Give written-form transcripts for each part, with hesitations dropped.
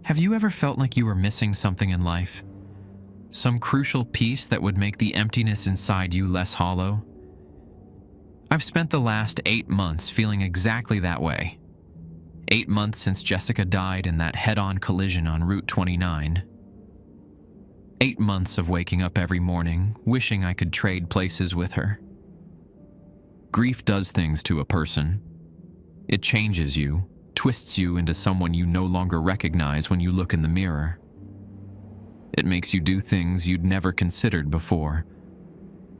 Have you ever felt like you were missing something in life? Some crucial piece that would make the emptiness inside you less hollow? I've spent the last 8 months feeling exactly that way. 8 months since Jessica died in that head-on collision on Route 29. 8 months of waking up every morning, wishing I could trade places with her. Grief does things to a person. It changes you, twists you into someone you no longer recognize when you look in the mirror. It makes you do things you'd never considered before,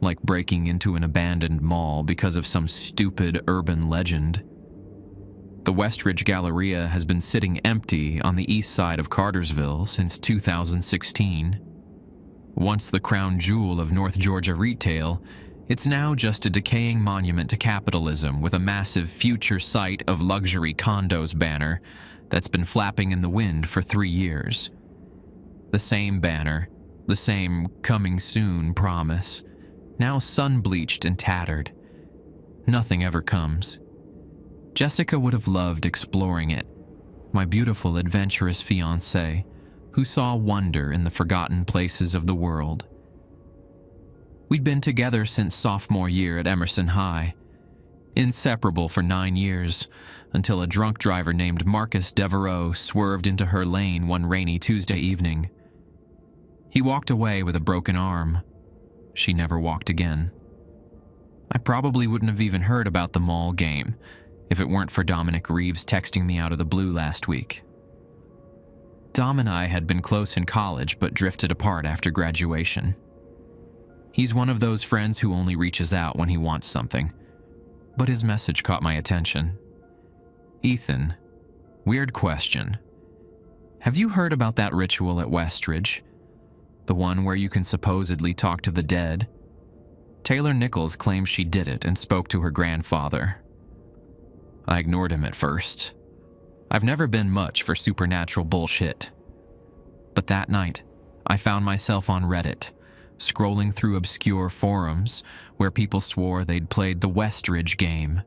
like breaking into an abandoned mall because of some stupid urban legend. The Westridge Galleria has been sitting empty on the east side of Cartersville since 2016. Once the crown jewel of North Georgia retail, it's now just a decaying monument to capitalism with a massive future site of luxury condos banner that's been flapping in the wind for 3 years. The same banner, the same coming soon promise, now sun-bleached and tattered. Nothing ever comes. Jessica would have loved exploring it, my beautiful, adventurous fiancé, who saw wonder in the forgotten places of the world. We'd been together since sophomore year at Emerson High, inseparable for 9 years, until a drunk driver named Marcus Devereaux swerved into her lane one rainy Tuesday evening. He walked away with a broken arm. She never walked again. I probably wouldn't have even heard about the mall game if it weren't for Dominic Reeves texting me out of the blue last week. Dom and I had been close in college but drifted apart after graduation. He's one of those friends who only reaches out when he wants something, but his message caught my attention. Ethan, weird question. Have you heard about that ritual at Westridge? The one where you can supposedly talk to the dead? Taylor Nichols claims she did it and spoke to her grandfather. I ignored him at first. I've never been much for supernatural bullshit. But that night, I found myself on Reddit, scrolling through obscure forums where people swore they'd played the Westridge game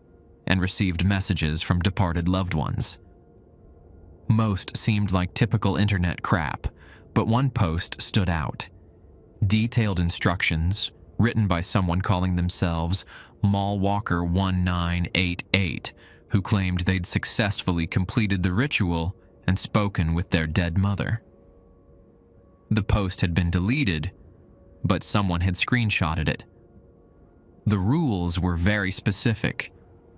and received messages from departed loved ones. Most seemed like typical internet crap, but one post stood out. Detailed instructions, written by someone calling themselves Mallwalker1988, who claimed they'd successfully completed the ritual and spoken with their dead mother. The post had been deleted, but someone had screenshotted it. The rules were very specific.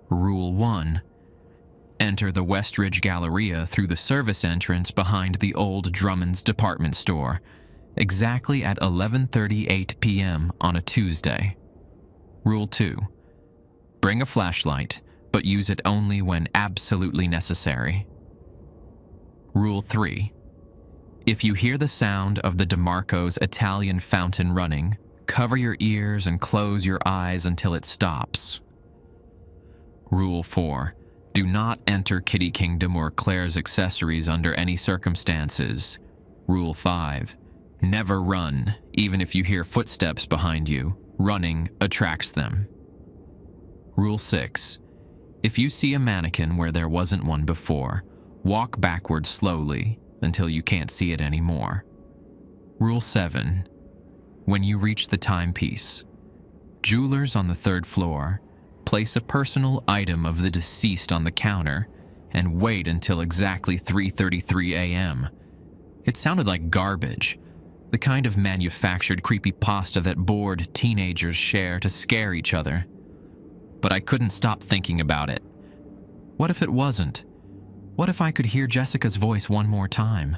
Rule 1. Enter the Westridge Galleria through the service entrance behind the old Drummond's department store, exactly at 11:38 p.m. on a Tuesday. Rule 2. Bring a flashlight, but use it only when absolutely necessary. Rule 3. If you hear the sound of the DeMarco's Italian fountain running, cover your ears and close your eyes until it stops. Rule 4. Do not enter Kitty Kingdom or Claire's accessories under any circumstances. Rule 5. Never run, even if you hear footsteps behind you. Running attracts them. Rule 6. If you see a mannequin where there wasn't one before, walk backwards slowly until you can't see it anymore. Rule 7. When you reach the timepiece, jewelers on the 3rd floor, place a personal item of the deceased on the counter and wait until exactly 3:33 a.m. It sounded like garbage, the kind of manufactured creepypasta that bored teenagers share to scare each other. But I couldn't stop thinking about it. What if it wasn't? What if I could hear Jessica's voice one more time?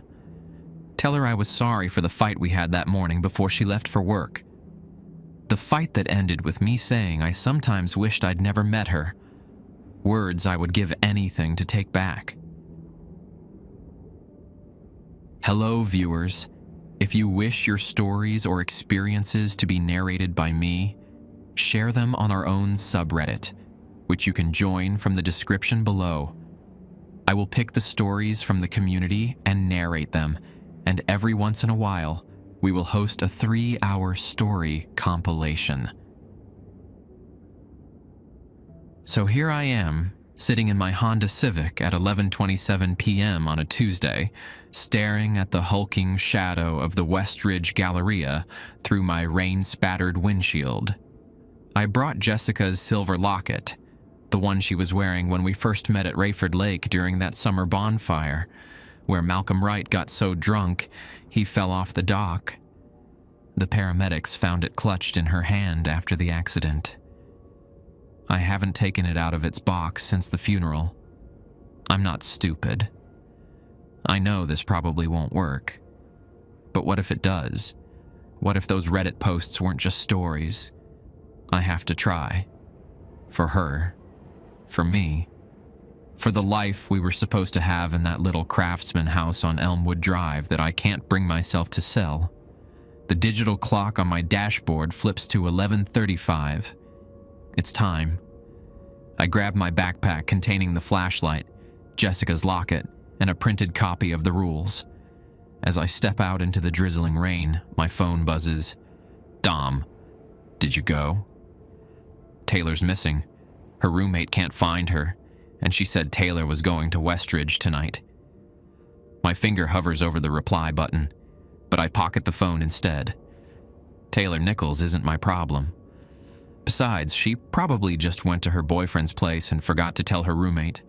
Tell her I was sorry for the fight we had that morning before she left for work. The fight that ended with me saying I sometimes wished I'd never met her. Words I would give anything to take back. Hello, viewers. If you wish your stories or experiences to be narrated by me, share them on our own subreddit, which you can join from the description below. I will pick the stories from the community and narrate them, and every once in a while, we will host a 3-hour story compilation. So here I am, sitting in my Honda Civic at 11:27 p.m. on a Tuesday, staring at the hulking shadow of the Westridge Galleria through my rain-spattered windshield. I brought Jessica's silver locket, the one she was wearing when we first met at Rayford Lake during that summer bonfire, where Malcolm Wright got so drunk he fell off the dock. The paramedics found it clutched in her hand after the accident. I haven't taken it out of its box since the funeral. I'm not stupid. I know this probably won't work. But what if it does? What if those Reddit posts weren't just stories? I have to try. For her. For me. For the life we were supposed to have in that little craftsman house on Elmwood Drive that I can't bring myself to sell. The digital clock on my dashboard flips to 11:35. It's time. I grab my backpack containing the flashlight, Jessica's locket, and a printed copy of the rules. As I step out into the drizzling rain, my phone buzzes. Dom, did you go? Taylor's missing. Her roommate can't find her, and she said Taylor was going to Westridge tonight. My finger hovers over the reply button, but I pocket the phone instead. Taylor Nichols isn't my problem. Besides, she probably just went to her boyfriend's place and forgot to tell her roommate.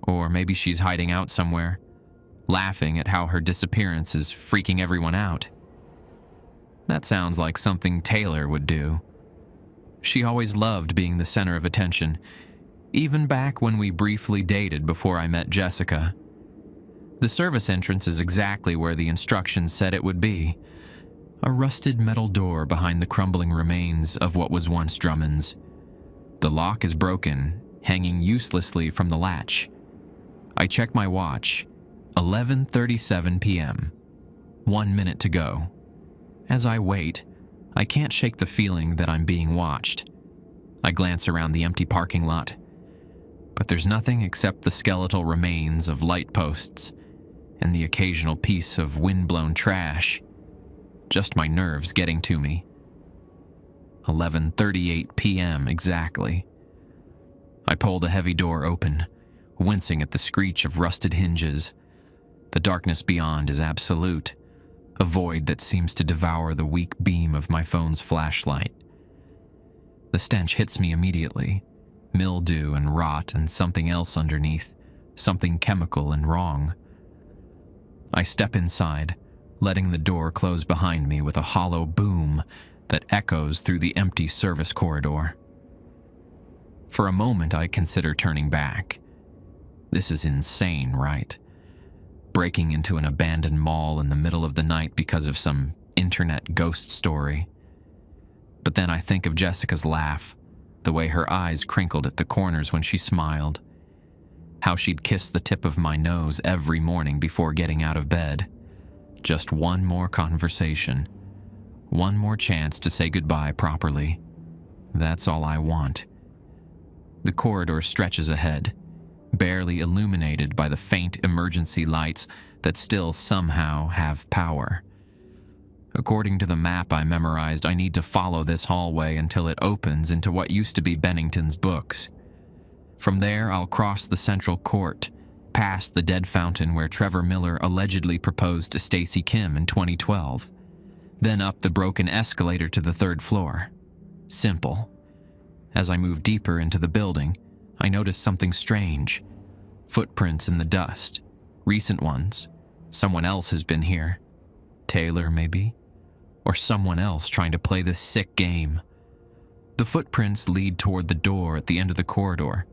Or maybe she's hiding out somewhere, laughing at how her disappearance is freaking everyone out. That sounds like something Taylor would do. She always loved being the center of attention, even back when we briefly dated before I met Jessica. The service entrance is exactly where the instructions said it would be. A rusted metal door behind the crumbling remains of what was once Drummond's. The lock is broken, hanging uselessly from the latch. I check my watch. 11:37 p.m. 1 minute to go. As I wait, I can't shake the feeling that I'm being watched. I glance around the empty parking lot, but there's nothing except the skeletal remains of light posts and the occasional piece of wind-blown trash. Just my nerves getting to me. 11:38 p.m. exactly. I pull the heavy door open, wincing at the screech of rusted hinges. The darkness beyond is absolute, a void that seems to devour the weak beam of my phone's flashlight. The stench hits me immediately. Mildew and rot and something else underneath, something chemical and wrong. I step inside, letting the door close behind me with a hollow boom that echoes through the empty service corridor. For a moment, I consider turning back. This is insane, right? Breaking into an abandoned mall in the middle of the night because of some internet ghost story. But then I think of Jessica's laugh, the way her eyes crinkled at the corners when she smiled, how she'd kiss the tip of my nose every morning before getting out of bed. Just one more conversation. One more chance to say goodbye properly. That's all I want. The corridor stretches ahead, barely illuminated by the faint emergency lights that still somehow have power. According to the map I memorized, I need to follow this hallway until it opens into what used to be Bennington's Books. From there, I'll cross the central court, past the dead fountain where Trevor Miller allegedly proposed to Stacy Kim in 2012, then up the broken escalator to the third floor. Simple. As I move deeper into the building, I notice something strange. Footprints in the dust. Recent ones. Someone else has been here. Taylor, maybe? Or someone else trying to play this sick game. The footprints lead toward the door at the end of the corridor,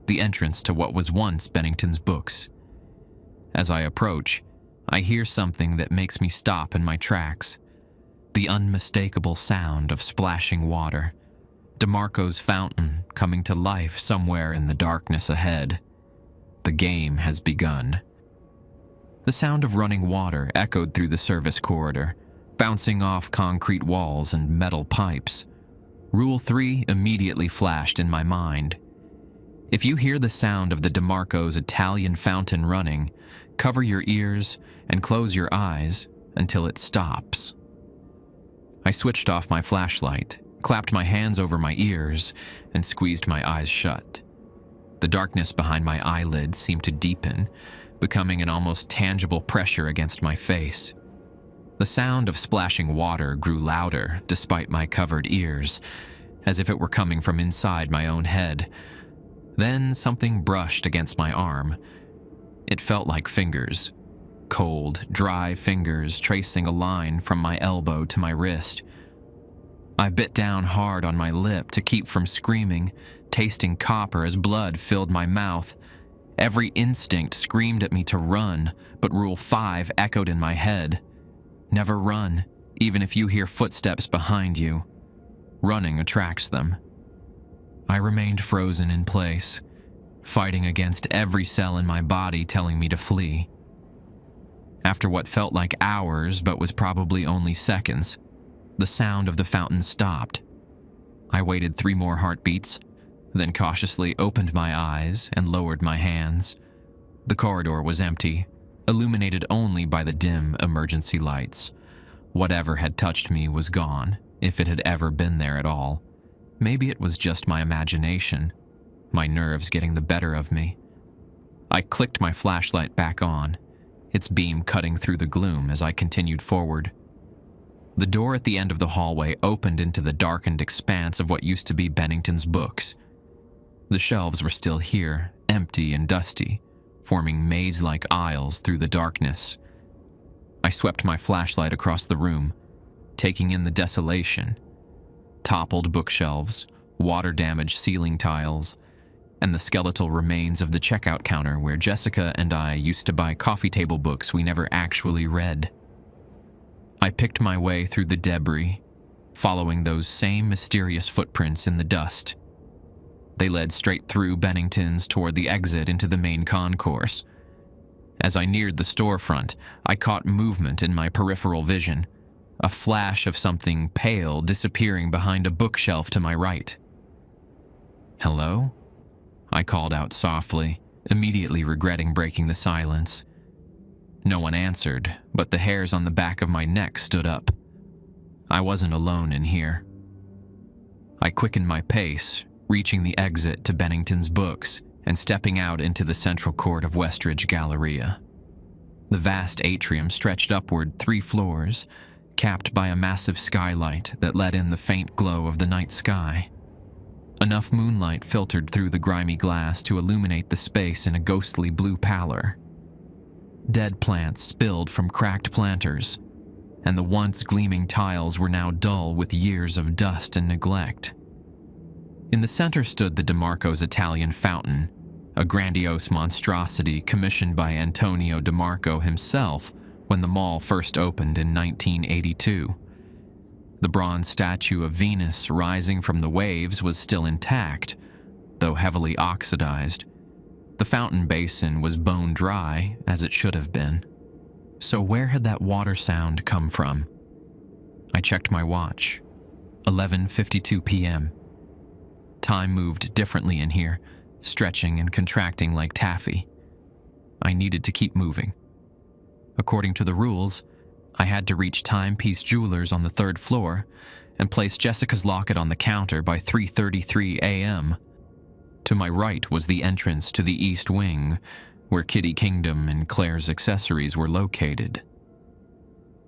the entrance to what was once Bennington's Books. As I approach, I hear something that makes me stop in my tracks. The unmistakable sound of splashing water. DeMarco's fountain coming to life somewhere in the darkness ahead. The game has begun. The sound of running water echoed through the service corridor, bouncing off concrete walls and metal pipes. Rule 3 immediately flashed in my mind. If you hear the sound of the DeMarco's Italian fountain running, cover your ears and close your eyes until it stops. I switched off my flashlight, clapped my hands over my ears, and squeezed my eyes shut. The darkness behind my eyelids seemed to deepen, becoming an almost tangible pressure against my face. The sound of splashing water grew louder despite my covered ears, as if it were coming from inside my own head. Then something brushed against my arm. It felt like fingers. Cold, dry fingers tracing a line from my elbow to my wrist. I bit down hard on my lip to keep from screaming, tasting copper as blood filled my mouth. Every instinct screamed at me to run, but Rule 5 echoed in my head. Never run, even if you hear footsteps behind you. Running attracts them. I remained frozen in place, fighting against every cell in my body telling me to flee. After what felt like hours but was probably only seconds, the sound of the fountain stopped. I waited 3 more heartbeats, then cautiously opened my eyes and lowered my hands. The corridor was empty, illuminated only by the dim emergency lights. Whatever had touched me was gone, if it had ever been there at all. Maybe it was just my imagination, my nerves getting the better of me. I clicked my flashlight back on, its beam cutting through the gloom as I continued forward. The door at the end of the hallway opened into the darkened expanse of what used to be Bennington's books. The shelves were still here, empty and dusty, forming maze-like aisles through the darkness. I swept my flashlight across the room, taking in the desolation. Toppled bookshelves, water-damaged ceiling tiles, and the skeletal remains of the checkout counter where Jessica and I used to buy coffee table books we never actually read. I picked my way through the debris, following those same mysterious footprints in the dust. They led straight through Bennington's toward the exit into the main concourse. As I neared the storefront, I caught movement in my peripheral vision, a flash of something pale disappearing behind a bookshelf to my right. "Hello?" I called out softly, immediately regretting breaking the silence. No one answered, but the hairs on the back of my neck stood up. I wasn't alone in here. I quickened my pace, reaching the exit to Bennington's books and stepping out into the central court of Westridge Galleria. The vast atrium stretched upward 3 floors, capped by a massive skylight that let in the faint glow of the night sky. Enough moonlight filtered through the grimy glass to illuminate the space in a ghostly blue pallor. Dead plants spilled from cracked planters, and the once gleaming tiles were now dull with years of dust and neglect. In the center stood the DeMarco's Italian fountain, a grandiose monstrosity commissioned by Antonio DeMarco himself when the mall first opened in 1982. The bronze statue of Venus rising from the waves was still intact, though heavily oxidized. The fountain basin was bone dry, as it should have been. So where had that water sound come from? I checked my watch. 11:52 p.m. Time moved differently in here, stretching and contracting like taffy. I needed to keep moving. According to the rules, I had to reach Timepiece Jewelers on the 3rd floor and place Jessica's locket on the counter by 3:33 a.m. To my right was the entrance to the East Wing, where Kitty Kingdom and Claire's accessories were located.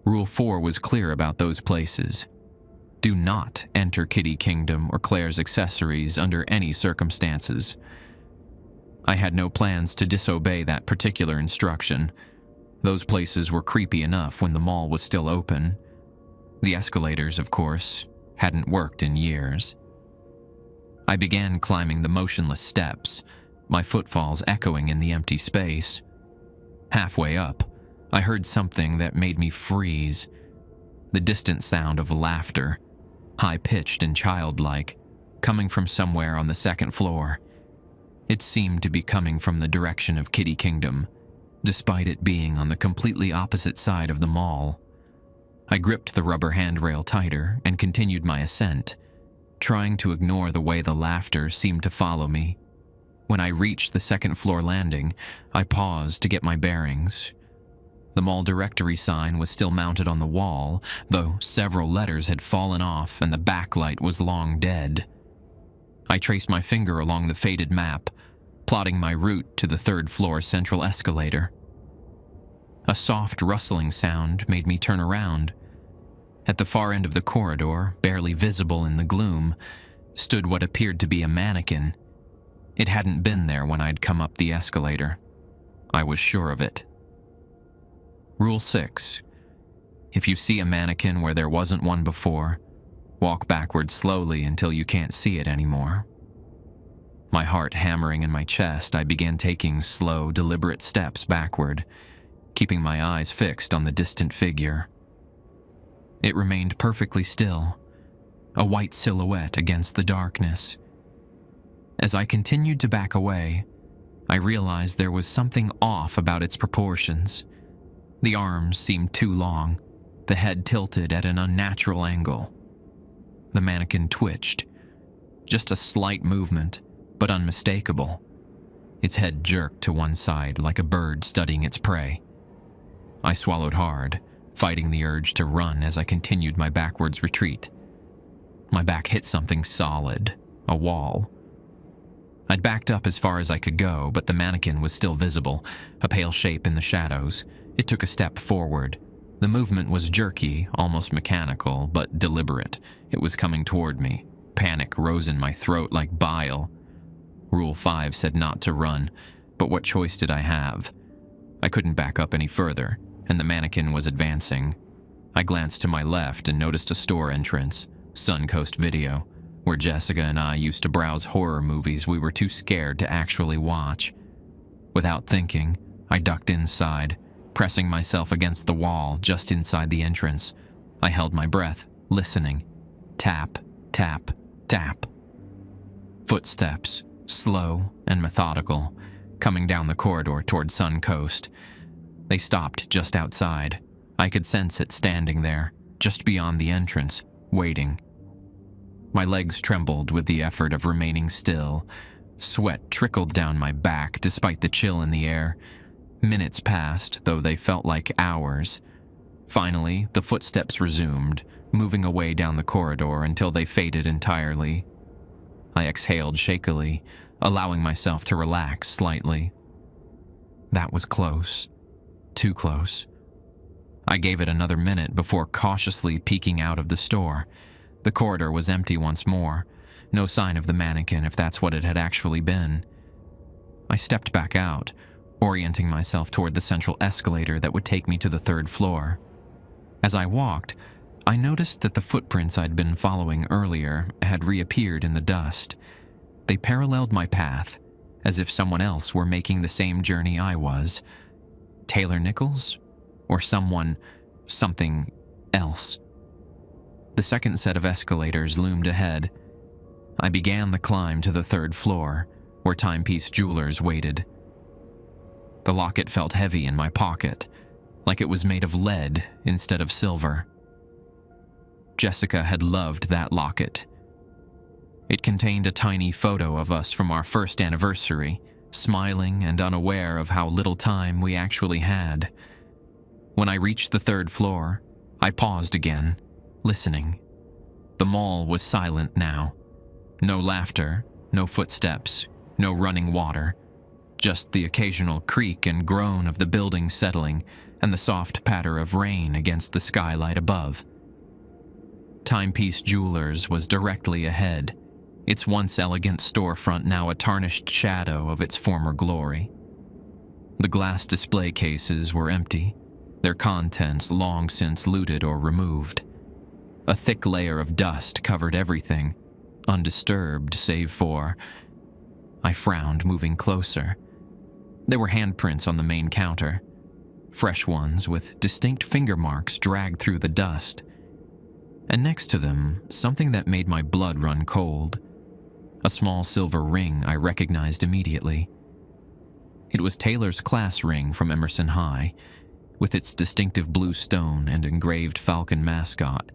Rule 4 was clear about those places. Do not enter Kitty Kingdom or Claire's accessories under any circumstances. I had no plans to disobey that particular instruction. Those places were creepy enough when the mall was still open. The escalators, of course, hadn't worked in years. I began climbing the motionless steps, my footfalls echoing in the empty space. Halfway up, I heard something that made me freeze. The distant sound of laughter, high-pitched and childlike, coming from somewhere on the 2nd floor. It seemed to be coming from the direction of Kitty Kingdom, despite it being on the completely opposite side of the mall. I gripped the rubber handrail tighter and continued my ascent, trying to ignore the way the laughter seemed to follow me. When I reached the 2nd floor landing, I paused to get my bearings. The mall directory sign was still mounted on the wall, though several letters had fallen off and the backlight was long dead. I traced my finger along the faded map, plotting my route to the third-floor central escalator. A soft rustling sound made me turn around. At the far end of the corridor, barely visible in the gloom, stood what appeared to be a mannequin. It hadn't been there when I'd come up the escalator. I was sure of it. Rule 6. If you see a mannequin where there wasn't one before, walk backwards slowly until you can't see it anymore. My heart hammering in my chest, I began taking slow, deliberate steps backward, keeping my eyes fixed on the distant figure. It remained perfectly still, a white silhouette against the darkness. As I continued to back away, I realized there was something off about its proportions. The arms seemed too long, the head tilted at an unnatural angle. The mannequin twitched. Just a slight movement, but unmistakable. Its head jerked to one side like a bird studying its prey. I swallowed hard, fighting the urge to run as I continued my backwards retreat. My back hit something solid, a wall. I'd backed up as far as I could go, but the mannequin was still visible, a pale shape in the shadows. It took a step forward. The movement was jerky, almost mechanical, but deliberate. It was coming toward me. Panic rose in my throat like bile. Rule 5 said not to run, but what choice did I have? I couldn't back up any further, and the mannequin was advancing. I glanced to my left and noticed a store entrance, Suncoast Video, where Jessica and I used to browse horror movies we were too scared to actually watch. Without thinking, I ducked inside, pressing myself against the wall just inside the entrance. I held my breath, listening. Tap, tap, tap. Footsteps, slow and methodical, coming down the corridor toward Suncoast. They stopped just outside. I could sense it standing there, just beyond the entrance, waiting. My legs trembled with the effort of remaining still. Sweat trickled down my back despite the chill in the air. Minutes passed, though they felt like hours. Finally, the footsteps resumed, moving away down the corridor until they faded entirely. I exhaled shakily, allowing myself to relax slightly. That was close. Too close. I gave it another minute before cautiously peeking out of the store. The corridor was empty once more. No sign of the mannequin, if that's what it had actually been. I stepped back out, orienting myself toward the central escalator that would take me to the third floor. As I walked, I noticed that the footprints I'd been following earlier had reappeared in the dust. They paralleled my path, as if someone else were making the same journey I was. Taylor Nichols? Or something else. The second set of escalators loomed ahead. I began the climb to the third floor, where Timepiece Jewelers waited. The locket felt heavy in my pocket, like it was made of lead instead of silver. Jessica had loved that locket. It contained a tiny photo of us from our first anniversary, smiling and unaware of how little time we actually had. When I reached the third floor, I paused again, listening. The mall was silent now. No laughter, no footsteps, no running water. Just the occasional creak and groan of the building settling and the soft patter of rain against the skylight above. Timepiece Jewelers was directly ahead, its once elegant storefront now a tarnished shadow of its former glory. The glass display cases were empty, their contents long since looted or removed. A thick layer of dust covered everything, undisturbed save for... I frowned, moving closer. There were handprints on the main counter, fresh ones with distinct finger marks dragged through the dust. And next to them, something that made my blood run cold. A small silver ring I recognized immediately. It was Taylor's class ring from Emerson High, with its distinctive blue stone and engraved falcon mascot.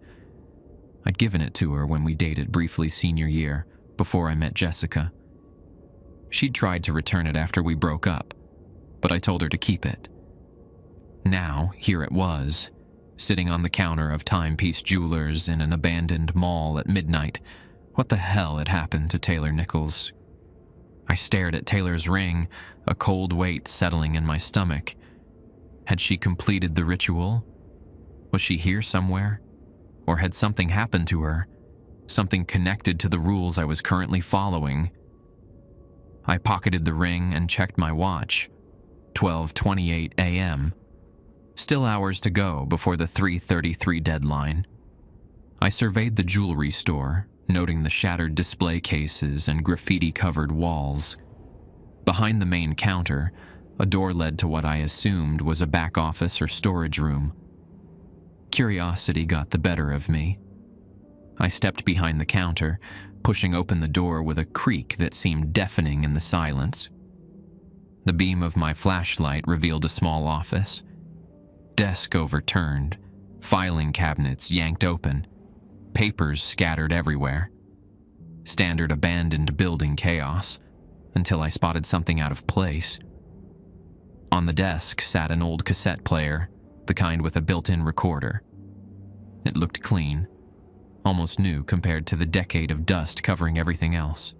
I'd given it to her when we dated briefly senior year, before I met Jessica. She'd tried to return it after we broke up, but I told her to keep it. Now, here it was, sitting on the counter of Timepiece Jewelers in an abandoned mall at midnight. What the hell had happened to Taylor Nichols? I stared at Taylor's ring, a cold weight settling in my stomach. Had she completed the ritual? Was she here somewhere? Or had something happened to her? Something connected to the rules I was currently following? I pocketed the ring and checked my watch. 12:28 a.m. Still hours to go before the 3:33 deadline. I surveyed the jewelry store, noting the shattered display cases and graffiti-covered walls. Behind the main counter, a door led to what I assumed was a back office or storage room. Curiosity got the better of me. I stepped behind the counter, pushing open the door with a creak that seemed deafening in the silence. The beam of my flashlight revealed a small office. Desk overturned, filing cabinets yanked open, papers scattered everywhere. Standard abandoned building chaos, until I spotted something out of place. On the desk sat an old cassette player, the kind with a built-in recorder. It looked clean, almost new compared to the decade of dust covering everything else.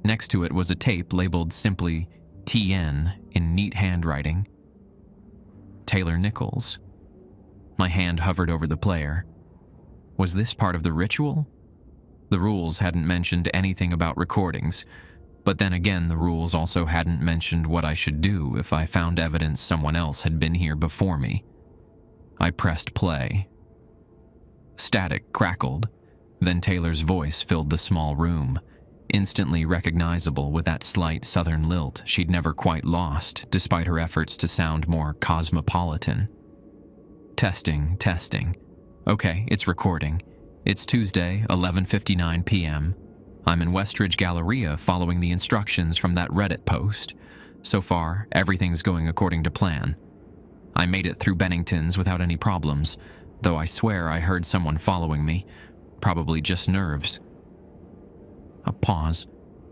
Next to it was a tape labeled simply TN in neat handwriting. Taylor Nichols. My hand hovered over the player. Was this part of the ritual? The rules hadn't mentioned anything about recordings, but then again the rules also hadn't mentioned what I should do if I found evidence someone else had been here before me. I pressed play. Static crackled, then Taylor's voice filled the small room, instantly recognizable with that slight southern lilt she'd never quite lost despite her efforts to sound more cosmopolitan. Testing, testing. Okay, it's recording. It's Tuesday, 11:59 p.m. I'm in Westridge Galleria following the instructions from that Reddit post. So far, everything's going according to plan. I made it through Bennington's without any problems, though I swear I heard someone following me, probably just nerves. A pause,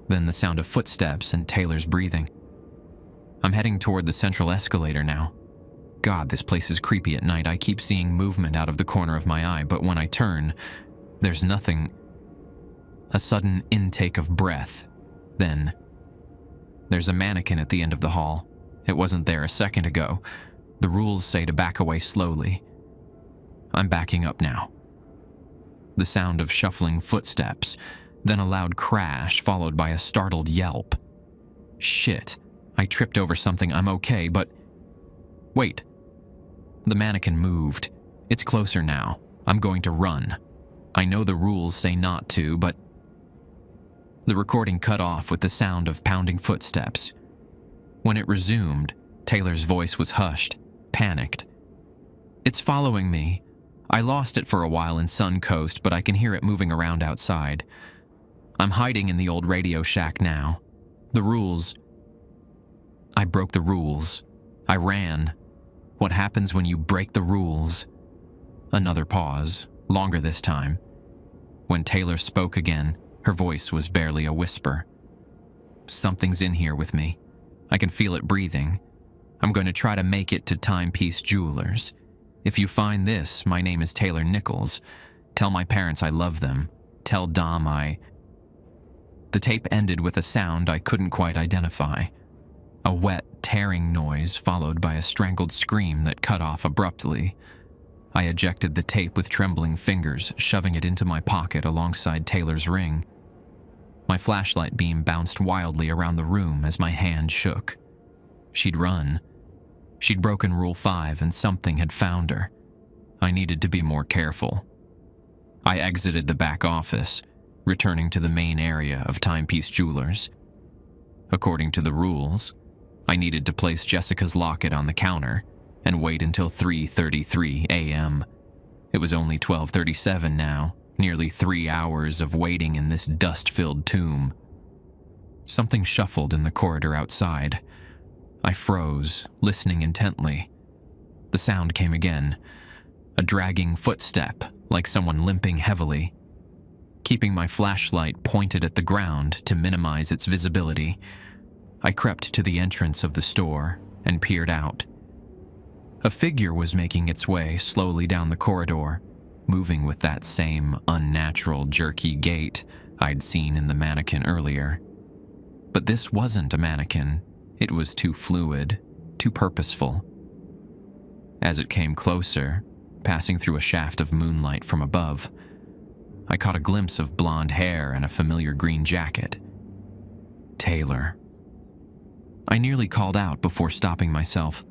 then the sound of footsteps and Taylor's breathing. I'm heading toward the central escalator now. God, this place is creepy at night. I keep seeing movement out of the corner of my eye, but when I turn, there's nothing. A sudden intake of breath. Then, there's a mannequin at the end of the hall. It wasn't there a second ago. The rules say to back away slowly. I'm backing up now. The sound of shuffling footsteps, then a loud crash followed by a startled yelp. Shit, I tripped over something. I'm okay, but... Wait. The mannequin moved. It's closer now. I'm going to run. I know the rules say not to, but... The recording cut off with the sound of pounding footsteps. When it resumed, Taylor's voice was hushed, panicked. It's following me. I lost it for a while in Suncoast, but I can hear it moving around outside. I'm hiding in the old radio shack now. The rules... I broke the rules. I ran. What happens when you break the rules? Another pause, longer this time. When Taylor spoke again, her voice was barely a whisper. Something's in here with me. I can feel it breathing. I'm going to try to make it to Timepiece Jewelers. If you find this, my name is Taylor Nichols. Tell my parents I love them. Tell Dom I... The tape ended with a sound I couldn't quite identify. A wet, tearing noise followed by a strangled scream that cut off abruptly. I ejected the tape with trembling fingers, shoving it into my pocket alongside Taylor's ring. My flashlight beam bounced wildly around the room as my hand shook. She'd run. She'd broken Rule 5 and something had found her. I needed to be more careful. I exited the back office, returning to the main area of Timepiece Jewelers. According to the rules, I needed to place Jessica's locket on the counter and wait until 3:33 a.m. It was only 12:37 now, nearly 3 hours of waiting in this dust-filled tomb. Something shuffled in the corridor outside. I froze, listening intently. The sound came again, a dragging footstep, like someone limping heavily. Keeping my flashlight pointed at the ground to minimize its visibility, I crept to the entrance of the store and peered out. A figure was making its way slowly down the corridor, moving with that same unnatural, jerky gait I'd seen in the mannequin earlier. But this wasn't a mannequin. It was too fluid, too purposeful. As it came closer, passing through a shaft of moonlight from above, I caught a glimpse of blonde hair and a familiar green jacket. Taylor. I nearly called out before stopping myself.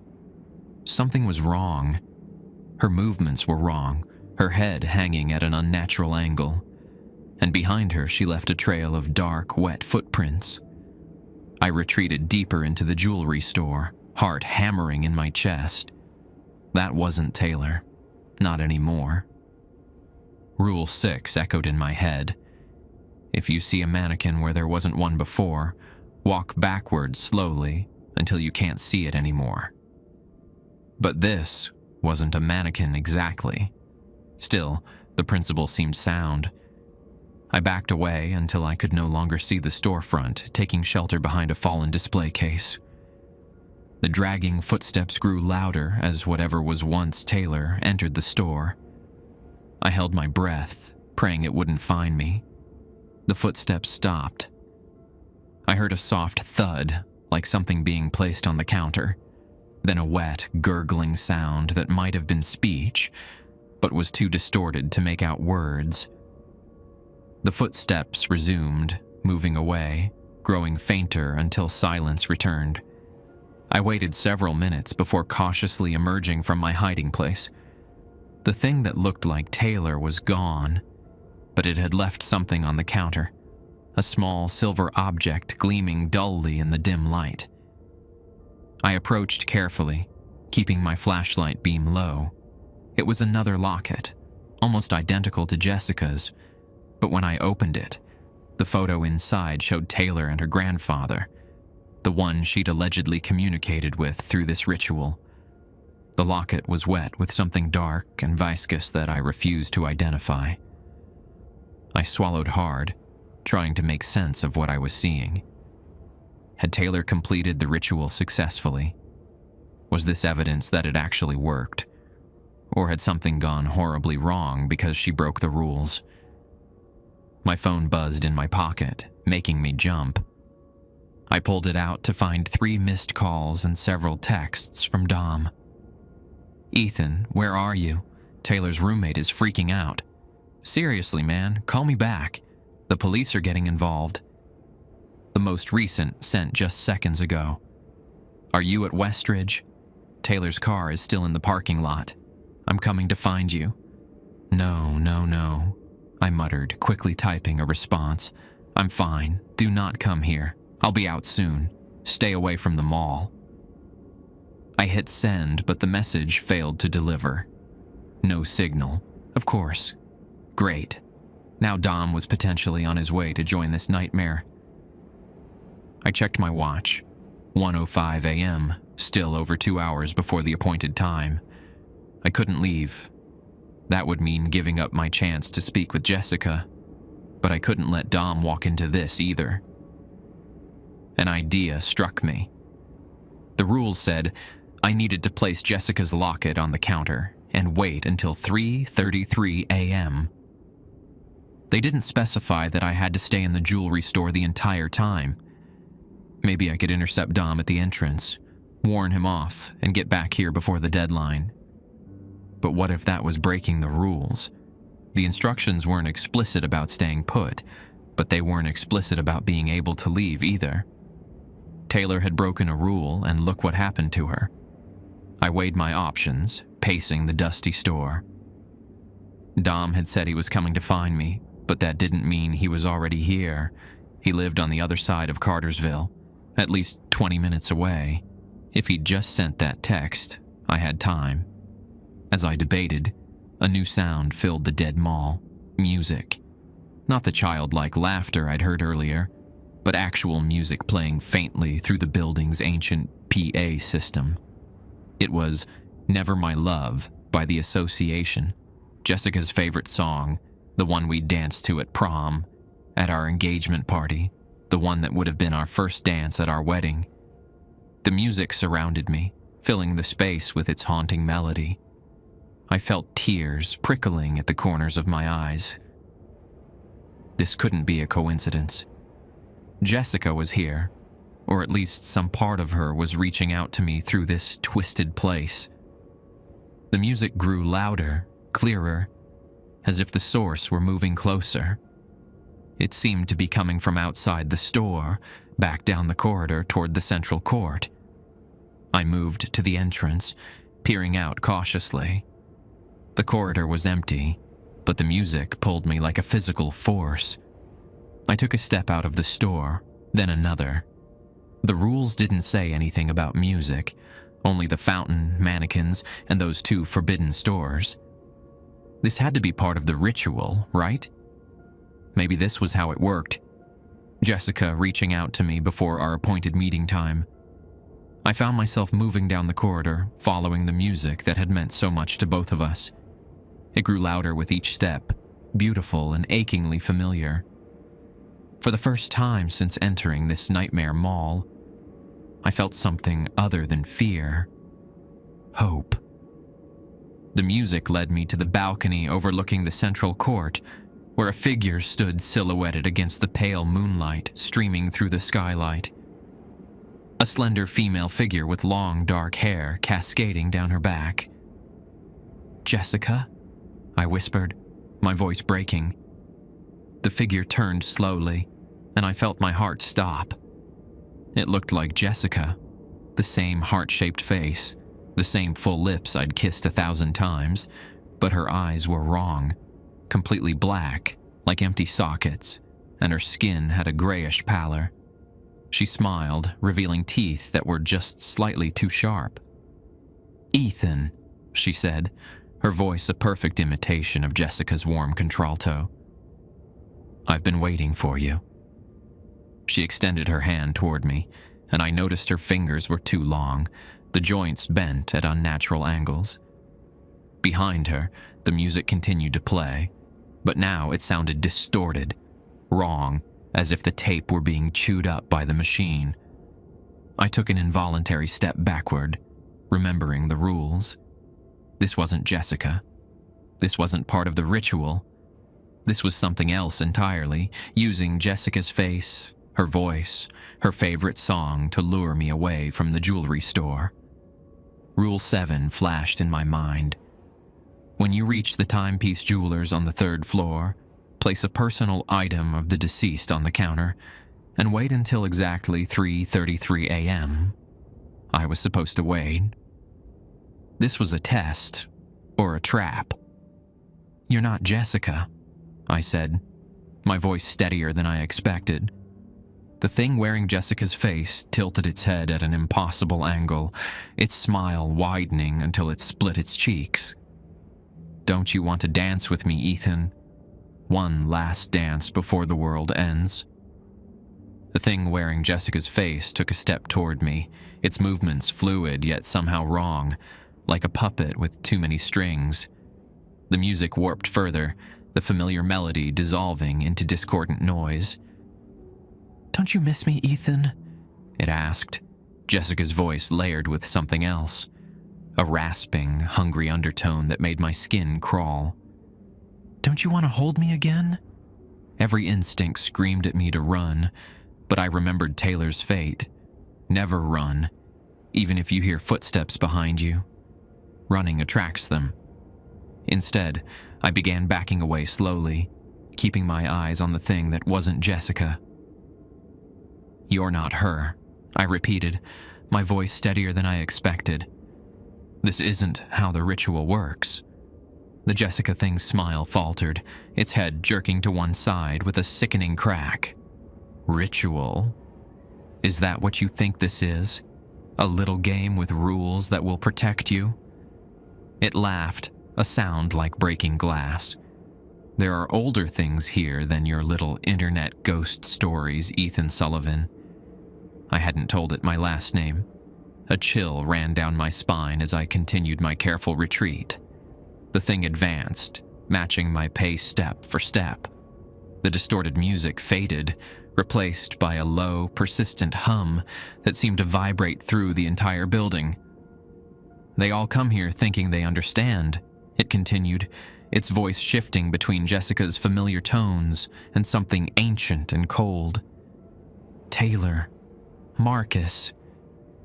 Something was wrong. Her movements were wrong, her head hanging at an unnatural angle, and behind her she left a trail of dark, wet footprints. I retreated deeper into the jewelry store, heart hammering in my chest. That wasn't Taylor. Not anymore. Rule 6 echoed in my head. If you see a mannequin where there wasn't one before, walk backwards slowly until you can't see it anymore. But this wasn't a mannequin exactly. Still, the principle seemed sound. I backed away until I could no longer see the storefront, taking shelter behind a fallen display case. The dragging footsteps grew louder as whatever was once Taylor entered the store. I held my breath, praying it wouldn't find me. The footsteps stopped. I heard a soft thud, like something being placed on the counter, then a wet, gurgling sound that might have been speech, but was too distorted to make out words. The footsteps resumed, moving away, growing fainter until silence returned. I waited several minutes before cautiously emerging from my hiding place. The thing that looked like Taylor was gone, but it had left something on the counter, a small silver object gleaming dully in the dim light. I approached carefully, keeping my flashlight beam low. It was another locket, almost identical to Jessica's, but when I opened it, the photo inside showed Taylor and her grandfather, the one she'd allegedly communicated with through this ritual. The locket was wet with something dark and viscous that I refused to identify. I swallowed hard, trying to make sense of what I was seeing. Had Taylor completed the ritual successfully? Was this evidence that it actually worked? Or had something gone horribly wrong because she broke the rules? My phone buzzed in my pocket, making me jump. I pulled it out to find 3 missed calls and several texts from Dom. "Ethan, where are you? Taylor's roommate is freaking out. Seriously, man, call me back. The police are getting involved." The most recent sent just seconds ago. "Are you at Westridge? Taylor's car is still in the parking lot. I'm coming to find you." No, I muttered, quickly typing a response. "I'm fine. Do not come here. I'll be out soon. Stay away from the mall." I hit send, but the message failed to deliver. No signal. Of course. Great. Now Dom was potentially on his way to join this nightmare. I checked my watch. 1:05 a.m., still over 2 hours before the appointed time. I couldn't leave. That would mean giving up my chance to speak with Jessica, but I couldn't let Dom walk into this either. An idea struck me. The rules said I needed to place Jessica's locket on the counter and wait until 3:33 a.m. They didn't specify that I had to stay in the jewelry store the entire time. Maybe I could intercept Dom at the entrance, warn him off, and get back here before the deadline. But what if that was breaking the rules? The instructions weren't explicit about staying put, but they weren't explicit about being able to leave either. Taylor had broken a rule, and look what happened to her. I weighed my options, pacing the dusty store. Dom had said he was coming to find me, but that didn't mean he was already here. He lived on the other side of Cartersville, at least 20 minutes away. If he'd just sent that text, I had time. As I debated, a new sound filled the dead mall. Music. Not the childlike laughter I'd heard earlier, but actual music playing faintly through the building's ancient PA system. It was Never My Love by The Association, Jessica's favorite song, the one we danced to at prom, at our engagement party, the one that would have been our first dance at our wedding. The music surrounded me, filling the space with its haunting melody. I felt tears prickling at the corners of my eyes. This couldn't be a coincidence. Jessica was here, or at least some part of her was reaching out to me through this twisted place. The music grew louder, clearer, as if the source were moving closer. It seemed to be coming from outside the store, back down the corridor toward the central court. I moved to the entrance, peering out cautiously. The corridor was empty, but the music pulled me like a physical force. I took a step out of the store, then another. The rules didn't say anything about music, only the fountain, mannequins, and those 2 forbidden stores. This had to be part of the ritual, right? Maybe this was how it worked. Jessica reaching out to me before our appointed meeting time. I found myself moving down the corridor, following the music that had meant so much to both of us. It grew louder with each step, beautiful and achingly familiar. For the first time since entering this nightmare mall, I felt something other than fear. Hope. The music led me to the balcony overlooking the central court, where a figure stood silhouetted against the pale moonlight streaming through the skylight. A slender female figure with long, dark hair cascading down her back. "Jessica?" I whispered, my voice breaking. The figure turned slowly, and I felt my heart stop. It looked like Jessica, the same heart-shaped face, the same full lips I'd kissed 1,000 times, but her eyes were wrong, completely black, like empty sockets, and her skin had a grayish pallor. She smiled, revealing teeth that were just slightly too sharp. "Ethan," she said, her voice a perfect imitation of Jessica's warm contralto. "I've been waiting for you." She extended her hand toward me, and I noticed her fingers were too long, the joints bent at unnatural angles. Behind her, the music continued to play, but now it sounded distorted, wrong, as if the tape were being chewed up by the machine. I took an involuntary step backward, remembering the rules. This wasn't Jessica. This wasn't part of the ritual. This was something else entirely, using Jessica's face, her voice, her favorite song to lure me away from the jewelry store. Rule 7 flashed in my mind. When you reach the Timepiece Jewelers on the 3rd floor, place a personal item of the deceased on the counter and wait until exactly 3:33 a.m. I was supposed to wait. This was a test, or a trap. "You're not Jessica," I said, my voice steadier than I expected. The thing wearing Jessica's face tilted its head at an impossible angle, its smile widening until it split its cheeks. "Don't you want to dance with me, Ethan? One last dance before the world ends?" The thing wearing Jessica's face took a step toward me, its movements fluid yet somehow wrong, like a puppet with too many strings. The music warped further, the familiar melody dissolving into discordant noise. "Don't you miss me, Ethan?" it asked, Jessica's voice layered with something else, a rasping, hungry undertone that made my skin crawl. "Don't you want to hold me again?" Every instinct screamed at me to run, but I remembered Taylor's fate. Never run, even if you hear footsteps behind you. Running attracts them. Instead, I began backing away slowly, keeping my eyes on the thing that wasn't Jessica. "You're not her," I repeated, my voice steadier than I expected. "This isn't how the ritual works." The Jessica thing's smile faltered, its head jerking to one side with a sickening crack. "Ritual? Is that what you think this is? A little game with rules that will protect you?" It laughed, a sound like breaking glass. "There are older things here than your little internet ghost stories, Ethan Sullivan." I hadn't told it my last name. A chill ran down my spine as I continued my careful retreat. The thing advanced, matching my pace step for step. The distorted music faded, replaced by a low, persistent hum that seemed to vibrate through the entire building. "They all come here thinking they understand," it continued, its voice shifting between Jessica's familiar tones and something ancient and cold. Taylor, Marcus,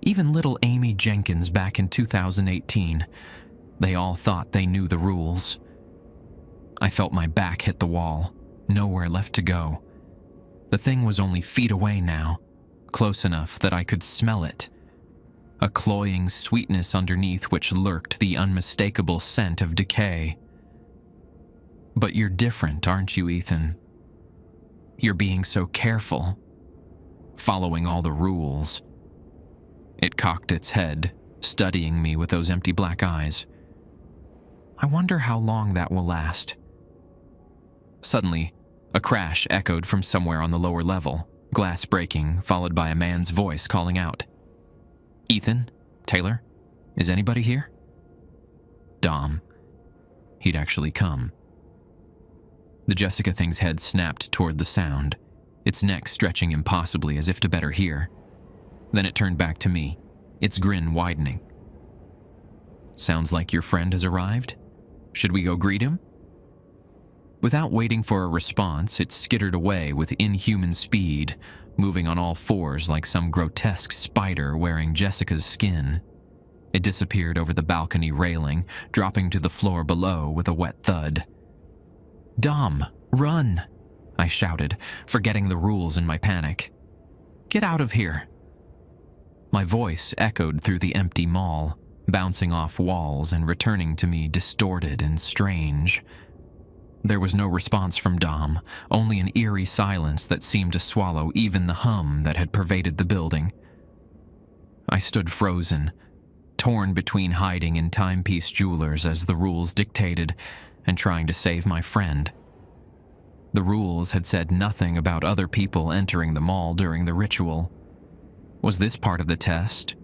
even little Amy Jenkins back in 2018. They all thought they knew the rules. I felt my back hit the wall, nowhere left to go. The thing was only feet away now, close enough that I could smell it. A cloying sweetness underneath which lurked the unmistakable scent of decay. But you're different, aren't you, Ethan? You're being so careful, following all the rules. It cocked its head, studying me with those empty black eyes. I wonder how long that will last. Suddenly, a crash echoed from somewhere on the lower level, glass breaking, followed by a man's voice calling out. Ethan? Taylor? Is anybody here? Dom. He'd actually come. The Jessica thing's head snapped toward the sound, its neck stretching impossibly as if to better hear. Then it turned back to me, its grin widening. Sounds like your friend has arrived? Should we go greet him? Without waiting for a response, it skittered away with inhuman speed, moving on all fours like some grotesque spider wearing Jessica's skin. It disappeared over the balcony railing, dropping to the floor below with a wet thud. Dom, run! I shouted, forgetting the rules in my panic. Get out of here! My voice echoed through the empty mall, bouncing off walls and returning to me distorted and strange. There was no response from Dom, only an eerie silence that seemed to swallow even the hum that had pervaded the building. I stood frozen, torn between hiding in Timepiece Jewelers as the rules dictated and trying to save my friend. The rules had said nothing about other people entering the mall during the ritual. Was this part of the test?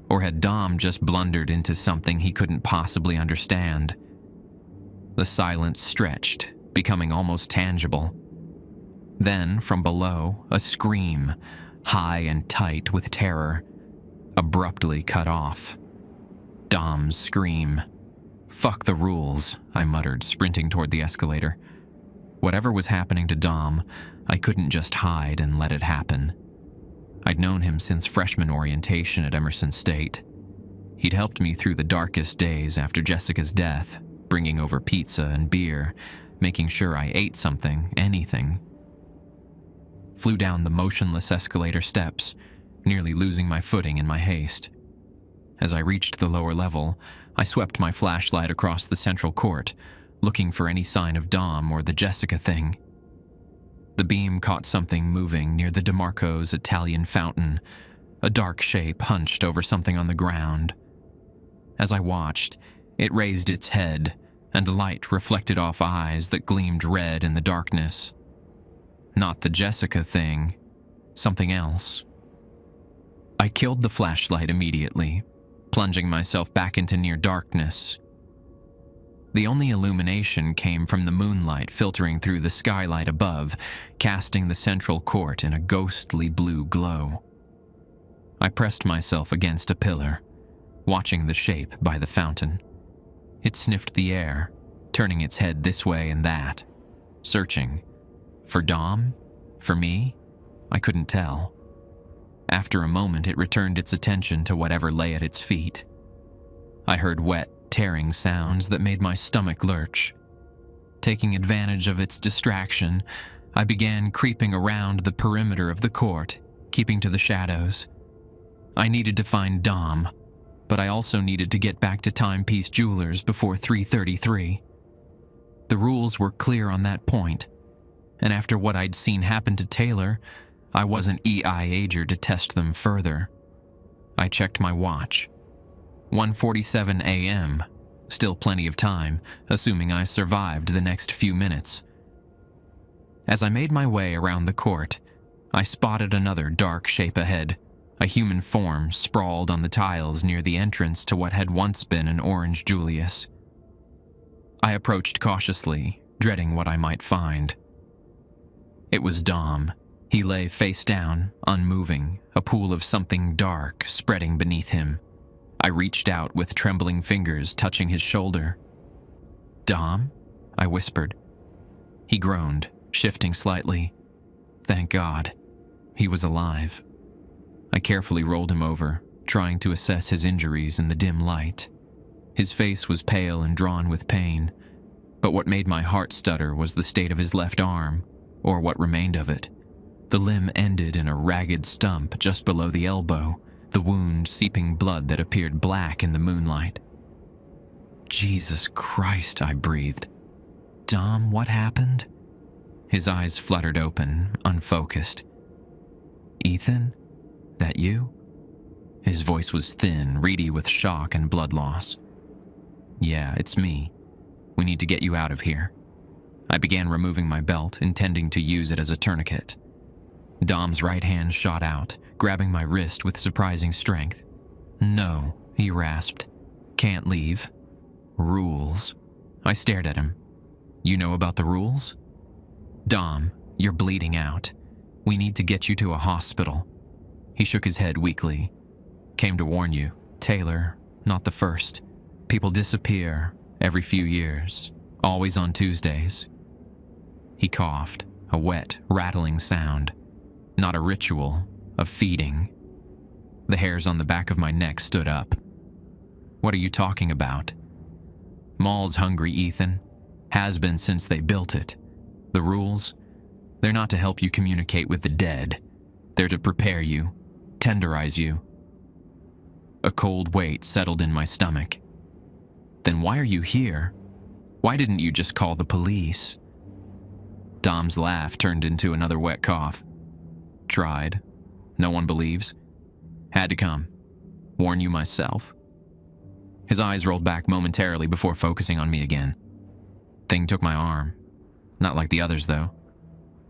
Or had Dom just blundered into something he couldn't possibly understand? The silence stretched, becoming almost tangible. Then, from below, a scream, high and tight with terror, abruptly cut off. Dom's scream. Fuck the rules, I muttered, sprinting toward the escalator. Whatever was happening to Dom, I couldn't just hide and let it happen. I'd known him since freshman orientation at Emerson State. He'd helped me through the darkest days after Jessica's death, bringing over pizza and beer, making sure I ate something, anything. Flew down the motionless escalator steps, nearly losing my footing in my haste. As I reached the lower level, I swept my flashlight across the central court, looking for any sign of Dom or the Jessica thing. The beam caught something moving near the DeMarco's Italian fountain, a dark shape hunched over something on the ground. As I watched, it raised its head, and light reflected off eyes that gleamed red in the darkness. Not the Jessica thing, something else. I killed the flashlight immediately, plunging myself back into near darkness. The only illumination came from the moonlight filtering through the skylight above, casting the central court in a ghostly blue glow. I pressed myself against a pillar, watching the shape by the fountain. It sniffed the air, turning its head this way and that, searching. For Dom? For me? I couldn't tell. After a moment, it returned its attention to whatever lay at its feet. I heard wet, tearing sounds that made my stomach lurch. Taking advantage of its distraction, I began creeping around the perimeter of the court, keeping to the shadows. I needed to find Dom, but I also needed to get back to Timepiece Jewelers before 3:33. The rules were clear on that point, and after what I'd seen happen to Taylor, I wasn't E.I.ager to test them further. I checked my watch. 1:47 a.m., still plenty of time, assuming I survived the next few minutes. As I made my way around the court, I spotted another dark shape ahead, a human form sprawled on the tiles near the entrance to what had once been an orange Julius. I approached cautiously, dreading what I might find. It was Dom. He lay face down, unmoving, a pool of something dark spreading beneath him. I reached out with trembling fingers touching his shoulder. "Dom?" I whispered. He groaned, shifting slightly. "Thank God." He was alive. I carefully rolled him over, trying to assess his injuries in the dim light. His face was pale and drawn with pain, but what made my heart stutter was the state of his left arm, or what remained of it. The limb ended in a ragged stump just below the elbow, the wound seeping blood that appeared black in the moonlight. Jesus Christ, I breathed. Dom, what happened? His eyes fluttered open, unfocused. Ethan? That you? His voice was thin, reedy with shock and blood loss. Yeah, it's me. We need to get you out of here. I began removing my belt, intending to use it as a tourniquet. Dom's right hand shot out, grabbing my wrist with surprising strength. No, he rasped. Can't leave. Rules. I stared at him. You know about the rules? Dom, you're bleeding out. We need to get you to a hospital. He shook his head weakly. Came to warn you. Taylor, not the first. People disappear every few years, always on Tuesdays. He coughed, a wet, rattling sound. Not a ritual, a feeding. The hairs on the back of my neck stood up. What are you talking about? Mall's hungry, Ethan. Has been since they built it. The rules? They're not to help you communicate with the dead. They're to prepare you, tenderize you. A cold weight settled in my stomach. Then why are you here? Why didn't you just call the police? Dom's laugh turned into another wet cough. Tried. No one believes. Had to come. Warn you myself. His eyes rolled back momentarily before focusing on me again. Thing took my arm. Not like the others, though.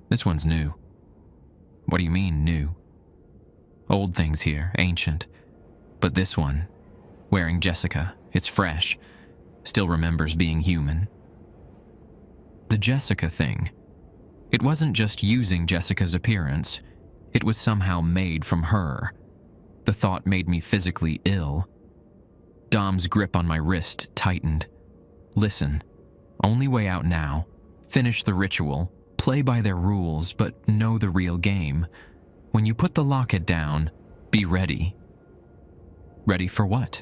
This one's new. What do you mean, new? Old things here, ancient. But this one, wearing Jessica, it's fresh. Still remembers being human. The Jessica thing. It wasn't just using Jessica's appearance. It was somehow made from her. The thought made me physically ill. Dom's grip on my wrist tightened. Listen, only way out now. Finish the ritual. Play by their rules, but know the real game. When you put the locket down, be ready. Ready for what?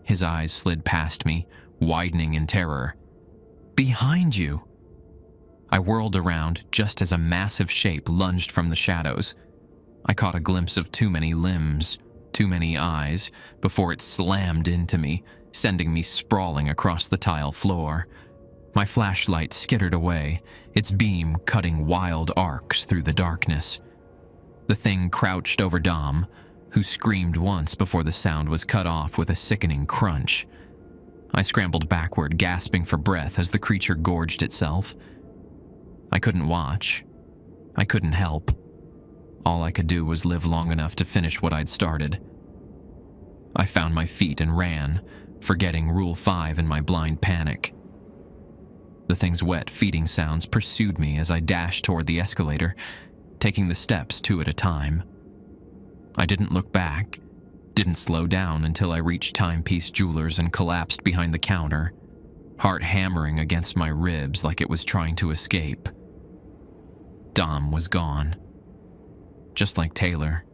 His eyes slid past me, widening in terror. Behind you! I whirled around just as a massive shape lunged from the shadows. I caught a glimpse of too many limbs, too many eyes, before it slammed into me, sending me sprawling across the tile floor. My flashlight skittered away, its beam cutting wild arcs through the darkness. The thing crouched over Dom, who screamed once before the sound was cut off with a sickening crunch. I scrambled backward, gasping for breath as the creature gorged itself. I couldn't watch. I couldn't help. All I could do was live long enough to finish what I'd started. I found my feet and ran, forgetting Rule 5 in my blind panic. The thing's wet feeding sounds pursued me as I dashed toward the escalator, taking the steps 2 at a time. I didn't look back, didn't slow down until I reached Timepiece Jewelers and collapsed behind the counter, heart hammering against my ribs like it was trying to escape. Dom was gone. Just like Taylor.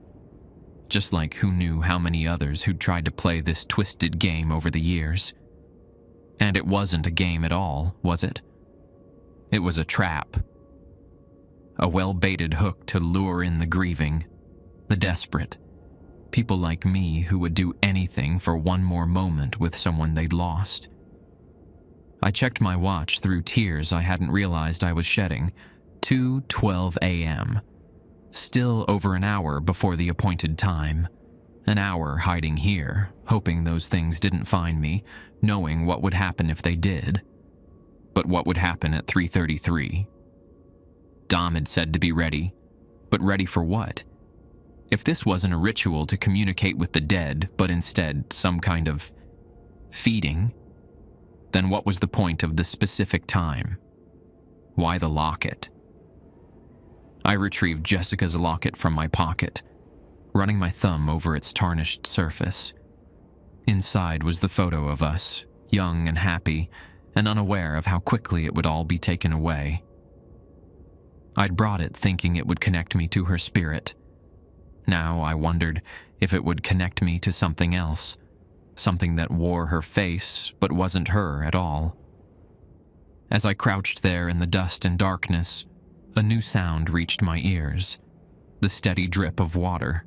Just like who knew how many others who'd tried to play this twisted game over the years. And it wasn't a game at all, was it? It was a trap. A well-baited hook to lure in the grieving, the desperate. People like me who would do anything for one more moment with someone they'd lost. I checked my watch through tears I hadn't realized I was shedding. 2:12 a.m. Still over an hour before the appointed time. An hour hiding here, hoping those things didn't find me, knowing what would happen if they did. But what would happen at 3:33? Dom had said to be ready, but ready for what? If this wasn't a ritual to communicate with the dead, but instead some kind of feeding, then what was the point of the specific time? Why the locket? I retrieved Jessica's locket from my pocket, running my thumb over its tarnished surface. Inside was the photo of us, young and happy, and unaware of how quickly it would all be taken away. I'd brought it thinking it would connect me to her spirit. Now I wondered if it would connect me to something else, something that wore her face but wasn't her at all. As I crouched there in the dust and darkness, a new sound reached my ears, the steady drip of water.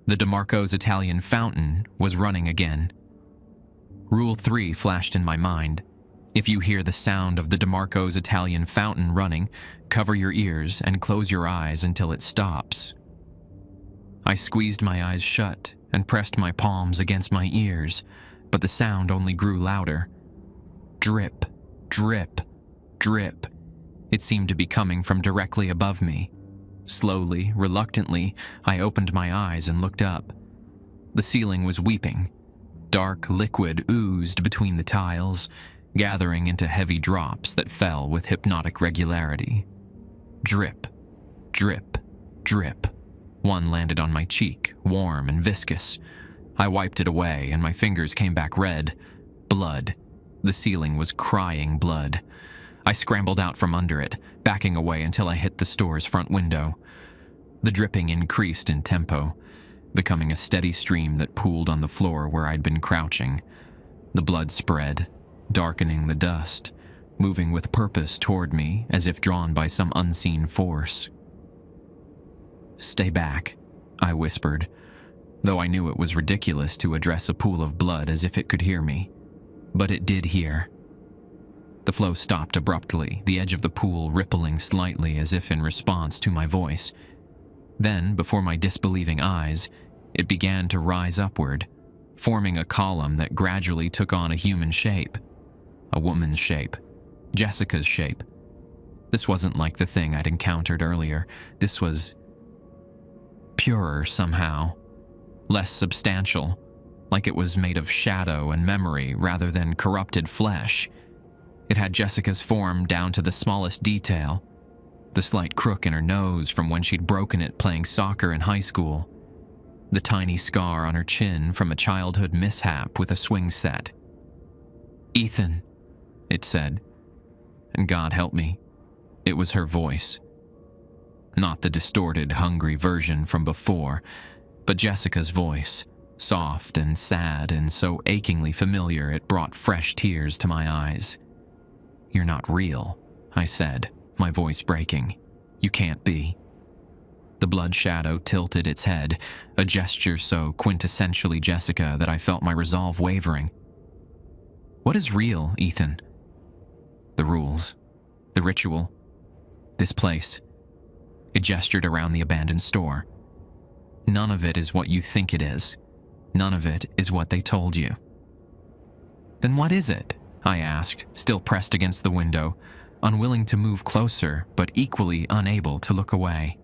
The DeMarco's Italian fountain was running again. Rule 3 flashed in my mind. If you hear the sound of the DeMarco's Italian fountain running, cover your ears and close your eyes until it stops. I squeezed my eyes shut and pressed my palms against my ears, but the sound only grew louder. Drip, drip, drip. It seemed to be coming from directly above me. Slowly, reluctantly, I opened my eyes and looked up. The ceiling was weeping. Dark liquid oozed between the tiles, gathering into heavy drops that fell with hypnotic regularity. Drip, drip, drip. One landed on my cheek, warm and viscous. I wiped it away and my fingers came back red. Blood. The ceiling was crying blood. I scrambled out from under it, backing away until I hit the store's front window. The dripping increased in tempo, becoming a steady stream that pooled on the floor where I'd been crouching. The blood spread, darkening the dust, moving with purpose toward me as if drawn by some unseen force. "Stay back," I whispered, though I knew it was ridiculous to address a pool of blood as if it could hear me. But it did hear. The flow stopped abruptly, the edge of the pool rippling slightly as if in response to my voice. Then, before my disbelieving eyes, it began to rise upward, forming a column that gradually took on a human shape. A woman's shape. Jessica's shape. This wasn't like the thing I'd encountered earlier. This was purer somehow. Less substantial, like it was made of shadow and memory rather than corrupted flesh. It had Jessica's form down to the smallest detail. The slight crook in her nose from when she'd broken it playing soccer in high school. The tiny scar on her chin from a childhood mishap with a swing set. "Ethan," it said. And God help me, it was her voice. Not the distorted, hungry version from before, but Jessica's voice, soft and sad and so achingly familiar it brought fresh tears to my eyes. "You're not real," I said, my voice breaking. "You can't be." The blood shadow tilted its head, a gesture so quintessentially Jessica that I felt my resolve wavering. "What is real, Ethan?" "The rules. The ritual. This place." It gestured around the abandoned store. "None of it is what you think it is. None of it is what they told you." "Then what is it?" I asked, still pressed against the window, unwilling to move closer, but equally unable to look away.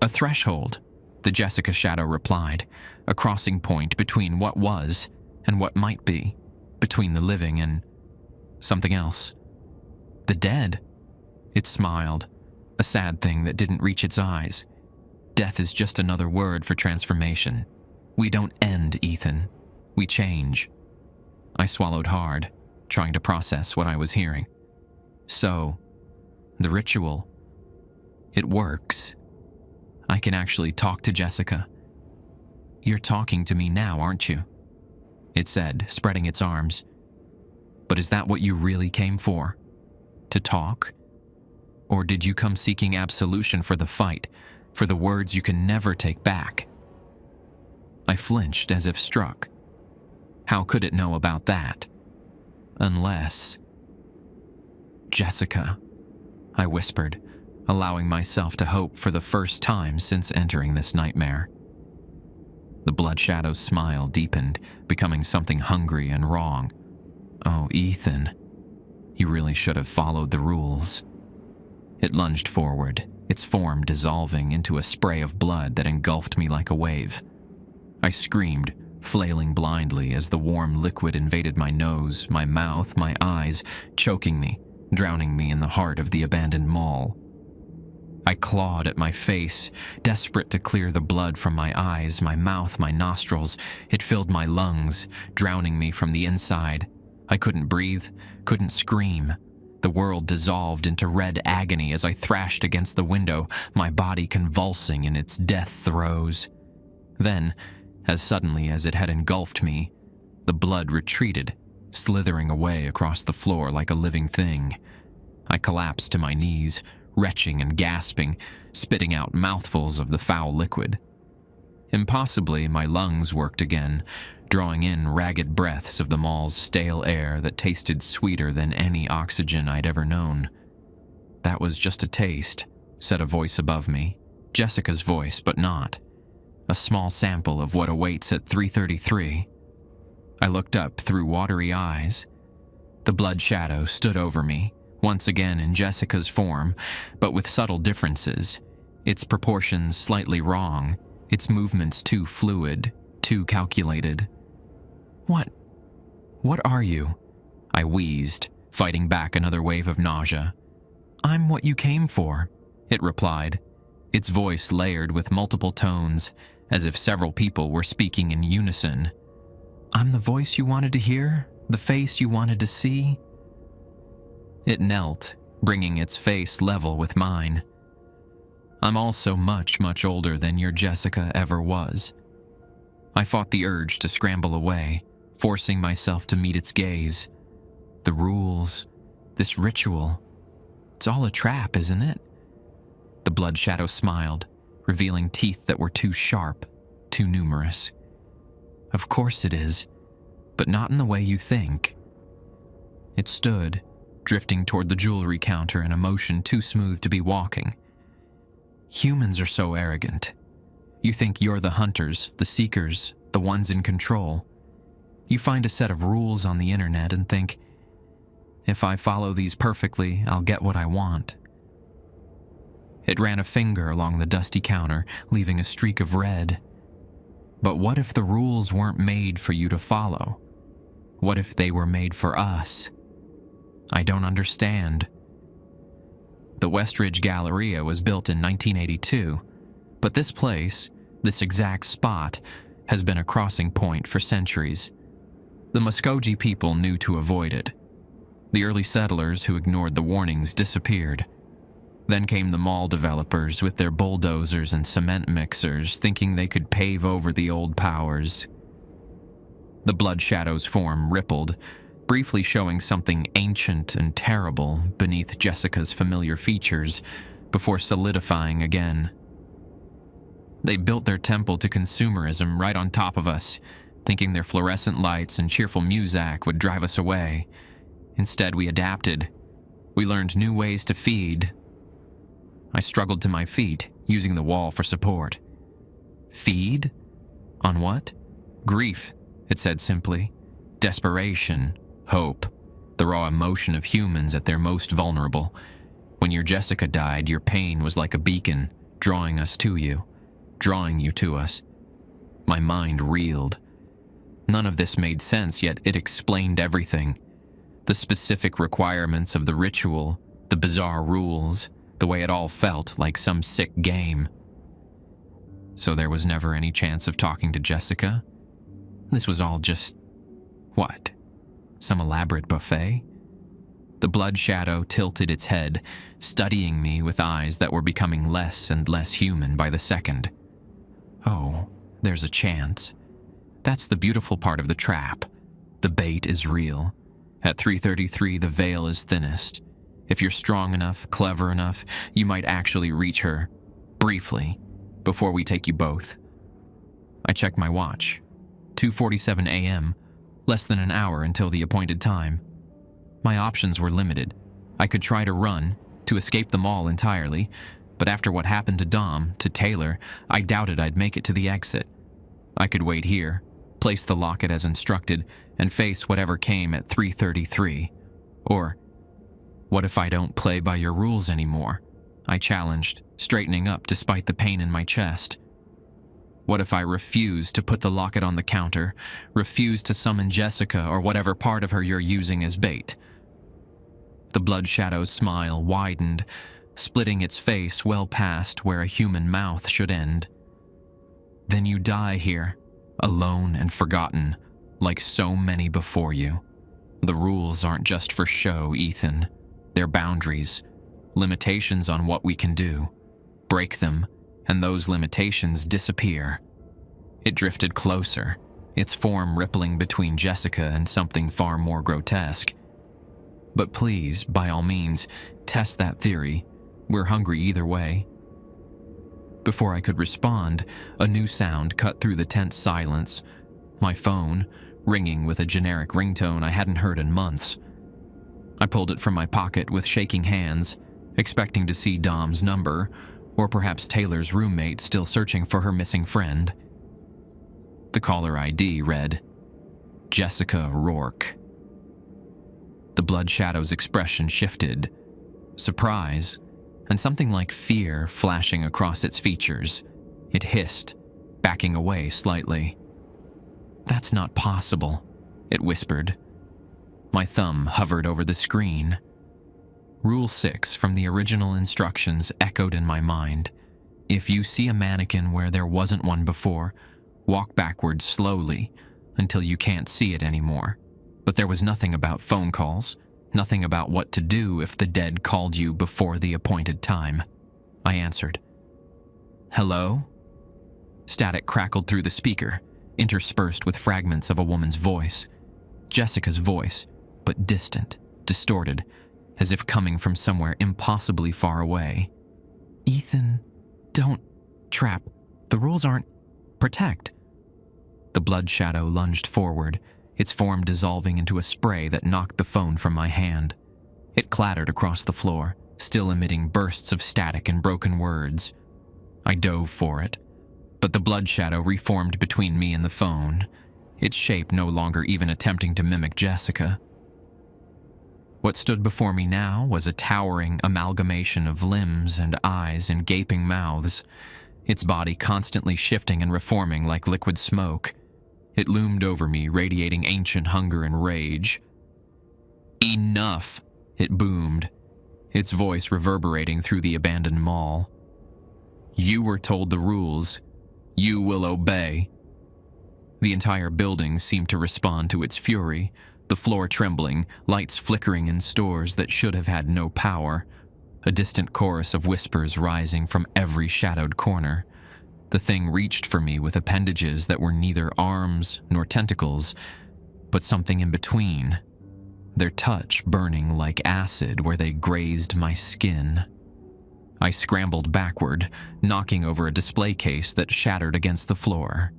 "A threshold," the Jessica shadow replied, "a crossing point between what was and what might be, between the living and something else. The dead." It smiled, a sad thing that didn't reach its eyes. "Death is just another word for transformation. We don't end, Ethan. We change." I swallowed hard, trying to process what I was hearing. "So, the ritual, it works. I can actually talk to Jessica." "You're talking to me now, aren't you?" it said, spreading its arms. "But is that what you really came for? To talk? Or did you come seeking absolution for the fight, for the words you can never take back?" I flinched as if struck. How could it know about that? Unless... "Jessica," I whispered, allowing myself to hope for the first time since entering this nightmare. The blood shadow's smile deepened, becoming something hungry and wrong. "Oh, Ethan, you really should have followed the rules." It lunged forward, its form dissolving into a spray of blood that engulfed me like a wave. I screamed, flailing blindly as the warm liquid invaded my nose, my mouth, my eyes, choking me, drowning me in the heart of the abandoned mall. I clawed at my face, desperate to clear the blood from my eyes, my mouth, my nostrils. It filled my lungs, drowning me from the inside. I couldn't breathe, couldn't scream, The world dissolved into red agony as I thrashed against the window, my body convulsing in its death throes. Then, as suddenly as it had engulfed me, the blood retreated, slithering away across the floor like a living thing. I collapsed to my knees, retching and gasping, spitting out mouthfuls of the foul liquid. Impossibly, my lungs worked again, drawing in ragged breaths of the mall's stale air that tasted sweeter than any oxygen I'd ever known. "That was just a taste," said a voice above me. Jessica's voice, but not. A small sample of what awaits at 3:33. I looked up through watery eyes. The blood shadow stood over me, once again in Jessica's form, but with subtle differences. Its proportions slightly wrong, its movements too fluid, too calculated. What are you?" I wheezed, fighting back another wave of nausea. "I'm what you came for," it replied, its voice layered with multiple tones, as if several people were speaking in unison. "I'm the voice you wanted to hear, the face you wanted to see." It knelt, bringing its face level with mine. "I'm also much, much older than your Jessica ever was." I fought the urge to scramble away, forcing myself to meet its gaze. The rules, this ritual, it's all a trap, isn't it? The blood shadow smiled, revealing teeth that were too sharp, too numerous. "Of course it is, but not in the way you think." It stood, drifting toward the jewelry counter in a motion too smooth to be walking. "Humans are so arrogant. You think you're the hunters, the seekers, the ones in control. You find a set of rules on the internet and think, if I follow these perfectly, I'll get what I want." It ran a finger along the dusty counter, leaving a streak of red. "But what if the rules weren't made for you to follow? What if they were made for us? I don't understand." The Westridge Galleria was built in 1982, but this place, this exact spot, has been a crossing point for centuries. The Muskogee people knew to avoid it. The early settlers who ignored the warnings disappeared. Then came the mall developers with their bulldozers and cement mixers, thinking they could pave over the old powers. The blood shadow's form rippled, briefly showing something ancient and terrible beneath Jessica's familiar features, before solidifying again. They built their temple to consumerism right on top of us, thinking their fluorescent lights and cheerful muzak would drive us away. Instead, we adapted. We learned new ways to feed. I struggled to my feet, using the wall for support. "Feed? On what?" "Grief," it said simply. "Desperation, hope, the raw emotion of humans at their most vulnerable. When your Jessica died, your pain was like a beacon, drawing us to you, drawing you to us." My mind reeled. None of this made sense, yet it explained everything. The specific requirements of the ritual, the bizarre rules, the way it all felt like some sick game. So there was never any chance of talking to Jessica? This was all just... what? Some elaborate buffet? The blood shadow tilted its head, studying me with eyes that were becoming less and less human by the second. "Oh, there's a chance. That's the beautiful part of the trap. The bait is real. At 3:33, the veil is thinnest. If you're strong enough, clever enough, you might actually reach her, briefly, before we take you both." I checked my watch. 2:47 a.m., less than an hour until the appointed time. My options were limited. I could try to run, to escape the mall entirely, but after what happened to Dom, to Taylor, I doubted I'd make it to the exit. I could wait here, place the locket as instructed, and face whatever came at 3:33. Or, what if I don't play by your rules anymore? I challenged, straightening up despite the pain in my chest. What if I refuse to put the locket on the counter, refuse to summon Jessica or whatever part of her you're using as bait? The blood shadow's smile widened, splitting its face well past where a human mouth should end. "Then you die here, alone and forgotten, like so many before you. The rules aren't just for show, Ethan. They're boundaries, limitations on what we can do. Break them, and those limitations disappear. It drifted closer, its form rippling between Jessica and something far more grotesque. But please, by all means, test that theory. We're hungry either way. Before I could respond, a new sound cut through the tense silence. My phone, ringing with a generic ringtone I hadn't heard in months. I pulled it from my pocket with shaking hands, expecting to see Dom's number, or perhaps Taylor's roommate still searching for her missing friend. The caller ID read, Jessica Rourke. The Blood Shadow's expression shifted, surprise, and something like fear flashing across its features. It hissed, backing away slightly. "That's not possible," it whispered. My thumb hovered over the screen. Rule 6 from the original instructions echoed in my mind. If you see a mannequin where there wasn't one before, walk backwards slowly until you can't see it anymore. But there was nothing about phone calls, nothing about what to do if the dead called you before the appointed time. I answered. "Hello?" Static crackled through the speaker, interspersed with fragments of a woman's voice. Jessica's voice, but distant, distorted, as if coming from somewhere impossibly far away. "Ethan, don't trap. The rules aren't protect." The Blood Shadow lunged forward, its form dissolving into a spray that knocked the phone from my hand. It clattered across the floor, still emitting bursts of static and broken words. I dove for it, but the Blood Shadow reformed between me and the phone, its shape no longer even attempting to mimic Jessica. What stood before me now was a towering amalgamation of limbs and eyes and gaping mouths, its body constantly shifting and reforming like liquid smoke. It loomed over me, radiating ancient hunger and rage. "Enough!" it boomed, its voice reverberating through the abandoned mall. "You were told the rules. You will obey." The entire building seemed to respond to its fury, the floor trembling, lights flickering in stores that should have had no power, a distant chorus of whispers rising from every shadowed corner. The thing reached for me with appendages that were neither arms nor tentacles, but something in between, their touch burning like acid where they grazed my skin. I scrambled backward, knocking over a display case that shattered against the floor.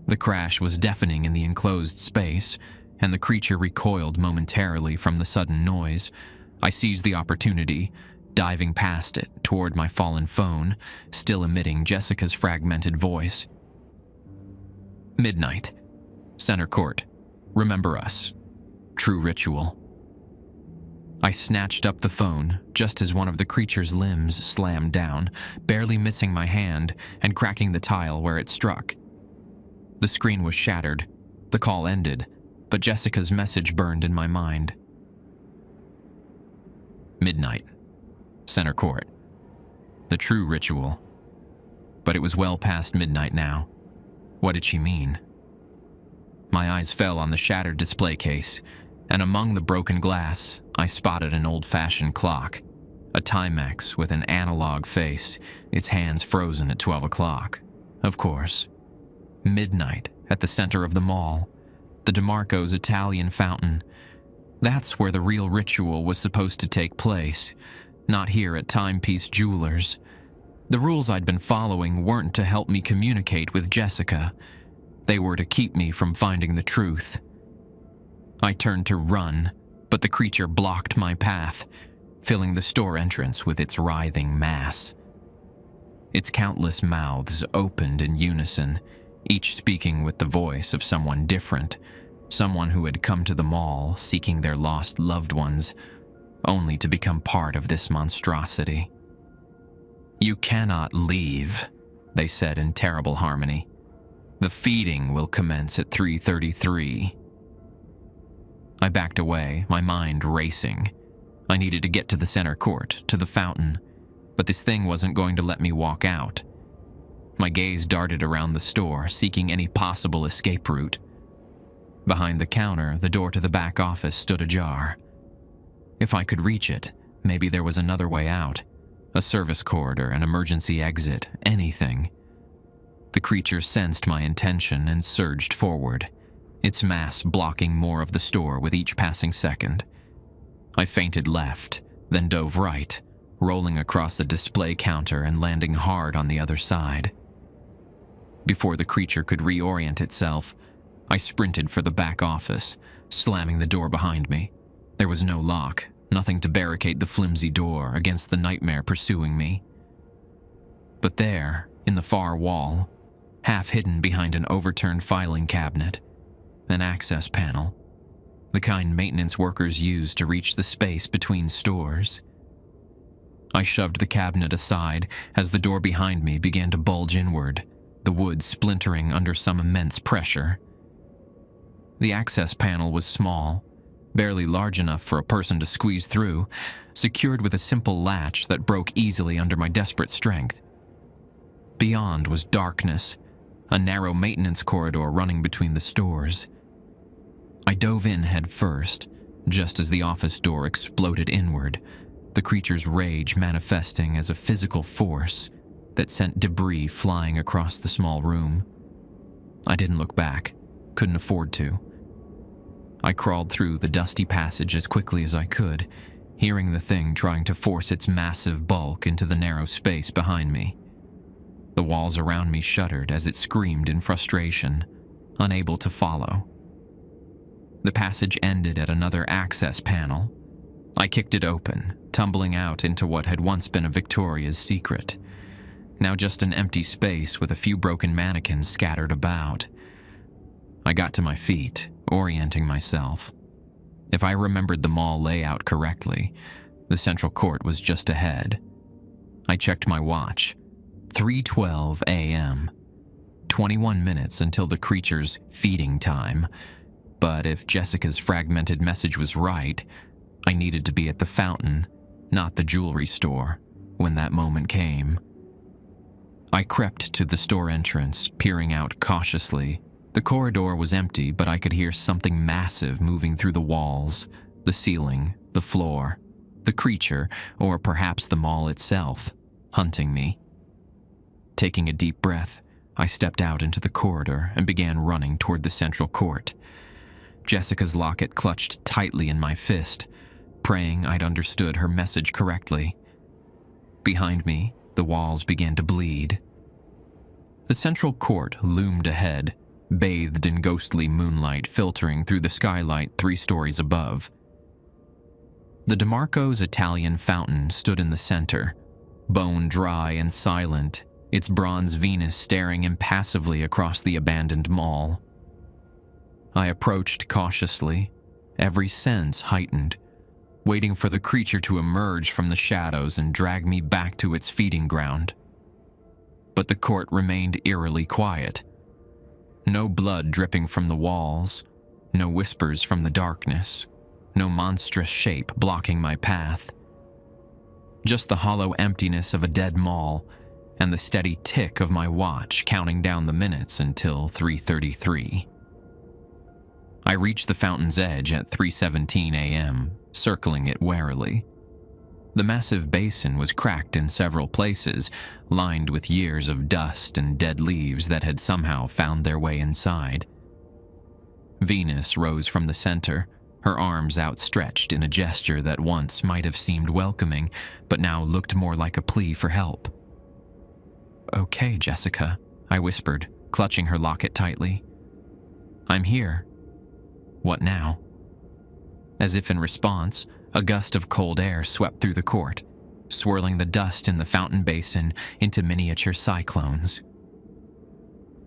The crash was deafening in the enclosed space, and the creature recoiled momentarily from the sudden noise. I seized the opportunity, diving past it toward my fallen phone, still emitting Jessica's fragmented voice. "Midnight. Center Court. Remember us. True ritual." I snatched up the phone just as one of the creature's limbs slammed down, barely missing my hand and cracking the tile where it struck. The screen was shattered. The call ended, but Jessica's message burned in my mind. Midnight. Center Court. The true ritual. But it was well past midnight now. What did she mean? My eyes fell on the shattered display case, and among the broken glass, I spotted an old-fashioned clock, a Timex with an analog face, its hands frozen at 12 o'clock. Of course. Midnight at the center of the mall, the DeMarco's Italian fountain. That's where the real ritual was supposed to take place, not here at Timepiece Jewelers. The rules I'd been following weren't to help me communicate with Jessica. They were to keep me from finding the truth. I turned to run, but the creature blocked my path, filling the store entrance with its writhing mass. Its countless mouths opened in unison, each speaking with the voice of someone different, someone who had come to the mall seeking their lost loved ones, only to become part of this monstrosity. "You cannot leave," they said in terrible harmony. "The feeding will commence at 3:33. I backed away, my mind racing. I needed to get to the center court, to the fountain, but this thing wasn't going to let me walk out. My gaze darted around the store, seeking any possible escape route. Behind the counter, the door to the back office stood ajar. If I could reach it, maybe there was another way out. A service corridor, an emergency exit, anything. The creature sensed my intention and surged forward, its mass blocking more of the store with each passing second. I feinted left, then dove right, rolling across the display counter and landing hard on the other side. Before the creature could reorient itself, I sprinted for the back office, slamming the door behind me. There was no lock, nothing to barricade the flimsy door against the nightmare pursuing me. But there, in the far wall, half hidden behind an overturned filing cabinet, an access panel, the kind maintenance workers use to reach the space between stores. I shoved the cabinet aside as the door behind me began to bulge inward, the wood splintering under some immense pressure. The access panel was small, barely large enough for a person to squeeze through, secured with a simple latch that broke easily under my desperate strength. Beyond was darkness, a narrow maintenance corridor running between the stores. I dove in head first, just as the office door exploded inward, the creature's rage manifesting as a physical force that sent debris flying across the small room. I didn't look back, couldn't afford to. I crawled through the dusty passage as quickly as I could, hearing the thing trying to force its massive bulk into the narrow space behind me. The walls around me shuddered as it screamed in frustration, unable to follow. The passage ended at another access panel. I kicked it open, tumbling out into what had once been a Victoria's Secret. Now just an empty space with a few broken mannequins scattered about. I got to my feet, orienting myself. If I remembered the mall layout correctly, the central court was just ahead. I checked my watch. 3:12 a.m. 21 minutes until the creature's feeding time. But if Jessica's fragmented message was right, I needed to be at the fountain, not the jewelry store, when that moment came. I crept to the store entrance, peering out cautiously. The corridor was empty, but I could hear something massive moving through the walls, the ceiling, the floor. The creature, or perhaps the mall itself, hunting me. Taking a deep breath, I stepped out into the corridor and began running toward the central court. Jessica's locket clutched tightly in my fist, praying I'd understood her message correctly. Behind me, the walls began to bleed. The central court loomed ahead, bathed in ghostly moonlight filtering through the skylight 3 stories above. The DeMarco's Italian fountain stood in the center, bone dry and silent, its bronze Venus staring impassively across the abandoned mall. I approached cautiously, every sense heightened, waiting for the creature to emerge from the shadows and drag me back to its feeding ground. But the court remained eerily quiet. No blood dripping from the walls, no whispers from the darkness, no monstrous shape blocking my path. Just the hollow emptiness of a dead mall and the steady tick of my watch counting down the minutes until 3:33. I reached the fountain's edge at 3:17 a.m., circling it warily. The massive basin was cracked in several places, lined with years of dust and dead leaves that had somehow found their way inside. Venus rose from the center, her arms outstretched in a gesture that once might have seemed welcoming, but now looked more like a plea for help. "Okay, Jessica," I whispered, clutching her locket tightly. "I'm here. What now?" As if in response, a gust of cold air swept through the court, swirling the dust in the fountain basin into miniature cyclones.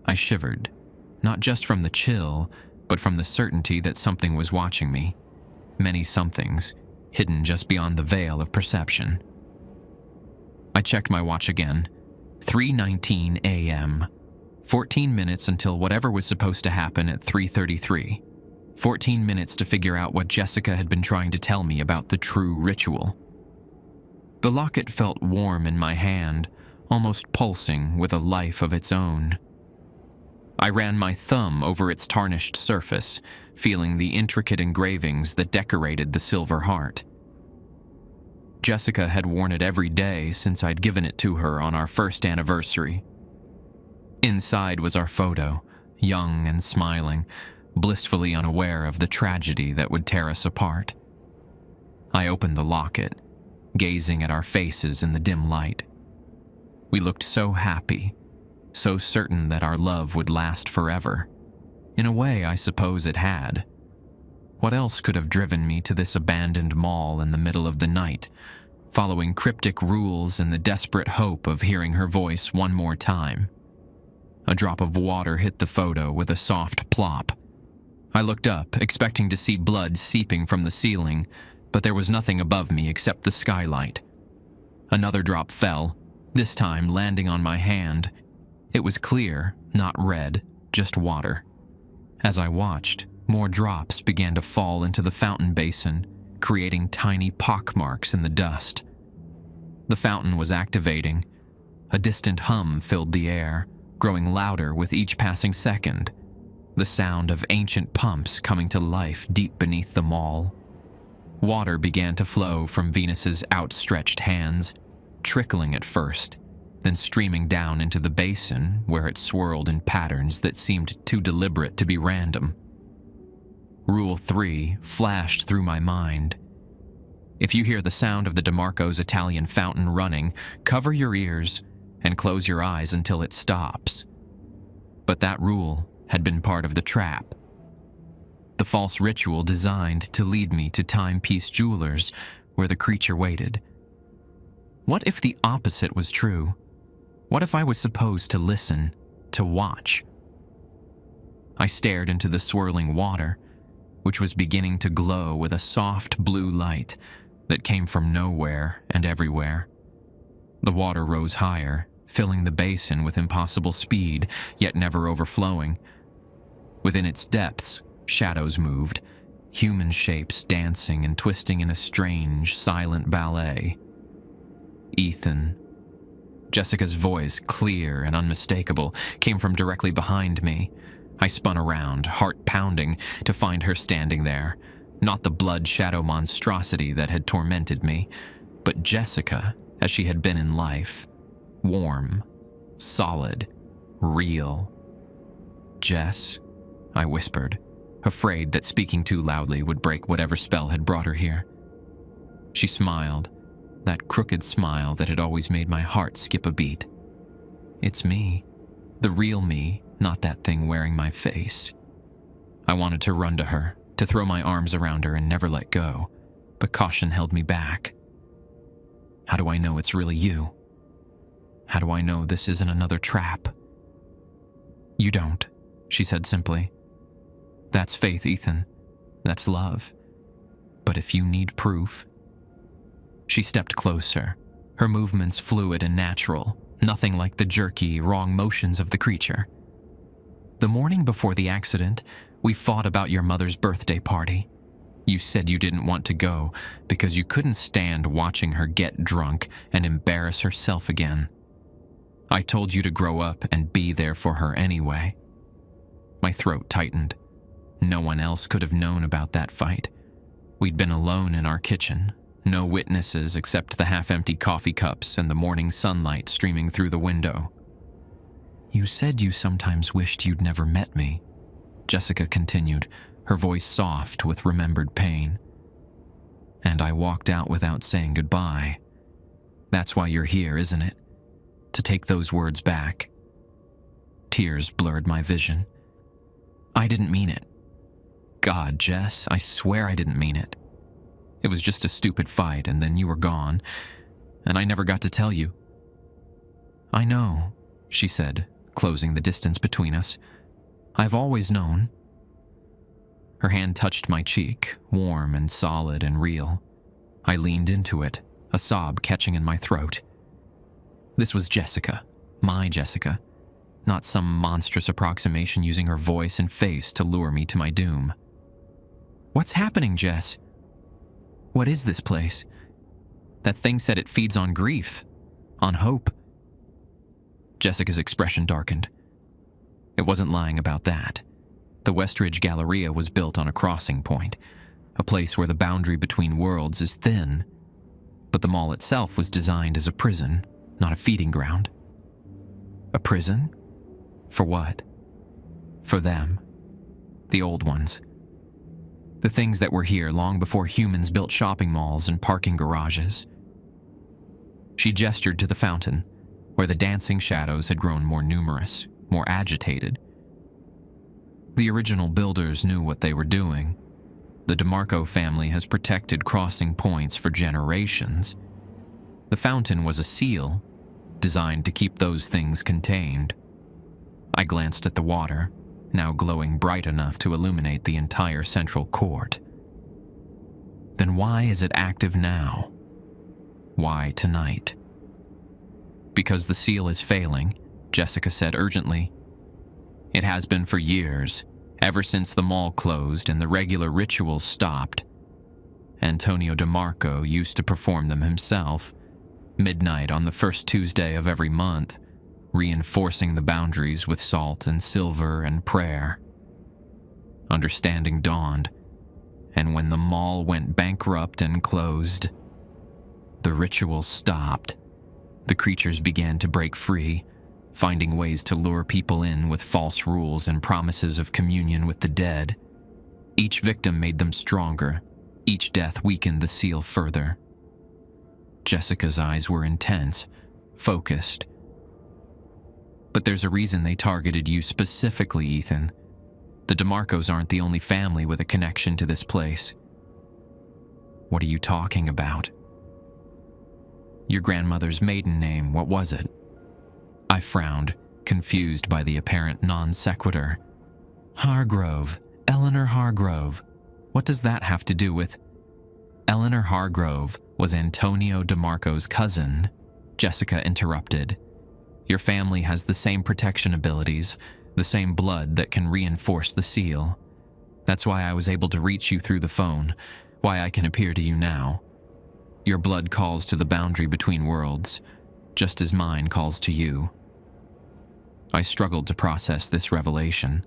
I shivered, not just from the chill, but from the certainty that something was watching me. Many somethings, hidden just beyond the veil of perception. I checked my watch again. 3:19 a.m. 14 minutes until whatever was supposed to happen at 3:33. 14 minutes to figure out what Jessica had been trying to tell me about the true ritual. The locket felt warm in my hand, almost pulsing with a life of its own. I ran my thumb over its tarnished surface, feeling the intricate engravings that decorated the silver heart. Jessica had worn it every day since I'd given it to her on our first anniversary. Inside was our photo, young and smiling, blissfully unaware of the tragedy that would tear us apart. I opened the locket, gazing at our faces in the dim light. We looked so happy, so certain that our love would last forever. In a way, I suppose it had. What else could have driven me to this abandoned mall in the middle of the night, following cryptic rules in the desperate hope of hearing her voice one more time? A drop of water hit the photo with a soft plop. I looked up, expecting to see blood seeping from the ceiling, but there was nothing above me except the skylight. Another drop fell, this time landing on my hand. It was clear, not red, just water. As I watched, more drops began to fall into the fountain basin, creating tiny pockmarks in the dust. The fountain was activating. A distant hum filled the air, growing louder with each passing second, the sound of ancient pumps coming to life deep beneath the mall. Water began to flow from Venus's outstretched hands, trickling at first, then streaming down into the basin where it swirled in patterns that seemed too deliberate to be random. Rule 3 flashed through my mind. If you hear the sound of the DeMarco's Italian fountain running, cover your ears and close your eyes until it stops. But that rule had been part of the trap. The false ritual designed to lead me to Timepiece Jewelers, where the creature waited. What if the opposite was true? What if I was supposed to listen, to watch? I stared into the swirling water, which was beginning to glow with a soft blue light that came from nowhere and everywhere. The water rose higher, filling the basin with impossible speed, yet never overflowing. Within its depths, shadows moved, human shapes dancing and twisting in a strange, silent ballet. Ethan. Jessica's voice, clear and unmistakable, came from directly behind me. I spun around, heart pounding, to find her standing there. Not the blood shadow monstrosity that had tormented me, but Jessica as she had been in life. Warm, solid, real. "Jess," I whispered, afraid that speaking too loudly would break whatever spell had brought her here. She smiled, that crooked smile that had always made my heart skip a beat. "It's me, the real me, not that thing wearing my face." I wanted to run to her, to throw my arms around her and never let go, but caution held me back. "How do I know it's really you? How do I know this isn't another trap?" "You don't," she said simply. "That's faith, Ethan. That's love. But if you need proof..." She stepped closer, her movements fluid and natural, nothing like the jerky, wrong motions of the creature. "The morning before the accident, we fought about your mother's birthday party. You said you didn't want to go because you couldn't stand watching her get drunk and embarrass herself again. I told you to grow up and be there for her anyway." My throat tightened. No one else could have known about that fight. We'd been alone in our kitchen, no witnesses except the half-empty coffee cups and the morning sunlight streaming through the window. "You said you sometimes wished you'd never met me," Jessica continued, her voice soft with remembered pain. "And I walked out without saying goodbye. That's why you're here, isn't it? To take those words back." Tears blurred my vision. "I didn't mean it. God, Jess, I swear I didn't mean it. It was just a stupid fight, and then you were gone, and I never got to tell you." "I know," she said, closing the distance between us. "I've always known." Her hand touched my cheek, warm and solid and real. I leaned into it, a sob catching in my throat. This was Jessica, my Jessica, not some monstrous approximation using her voice and face to lure me to my doom. "What's happening, Jess? What is this place? That thing said it feeds on grief, on hope." Jessica's expression darkened. It wasn't lying about that. The Westridge Galleria was built on a crossing point, a place where the boundary between worlds is thin. But the mall itself was designed as a prison, not a feeding ground. A prison? For what? For them. The old ones. The things that were here long before humans built shopping malls and parking garages. She gestured to the fountain, where the dancing shadows had grown more numerous, more agitated. The original builders knew what they were doing. The DeMarco family has protected crossing points for generations. The fountain was a seal, designed to keep those things contained. I glanced at the water, now glowing bright enough to illuminate the entire central court. Then why is it active now? Why tonight? Because the seal is failing, Jessica said urgently. It has been for years, ever since the mall closed and the regular rituals stopped. Antonio DeMarco used to perform them himself, midnight on the first Tuesday of every month, reinforcing the boundaries with salt and silver and prayer. Understanding dawned, and when the mall went bankrupt and closed, the ritual stopped. The creatures began to break free, finding ways to lure people in with false rules and promises of communion with the dead. Each victim made them stronger. Each death weakened the seal further. Jessica's eyes were intense, focused. But there's a reason they targeted you specifically, Ethan. The DeMarcos aren't the only family with a connection to this place. What are you talking about? Your grandmother's maiden name, what was it? I frowned, confused by the apparent non sequitur. Hargrove. Eleanor Hargrove. What does that have to do with... Eleanor Hargrove was Antonio DeMarco's cousin, Jessica interrupted. Your family has the same protection abilities, the same blood that can reinforce the seal. That's why I was able to reach you through the phone, why I can appear to you now. Your blood calls to the boundary between worlds, just as mine calls to you. I struggled to process this revelation.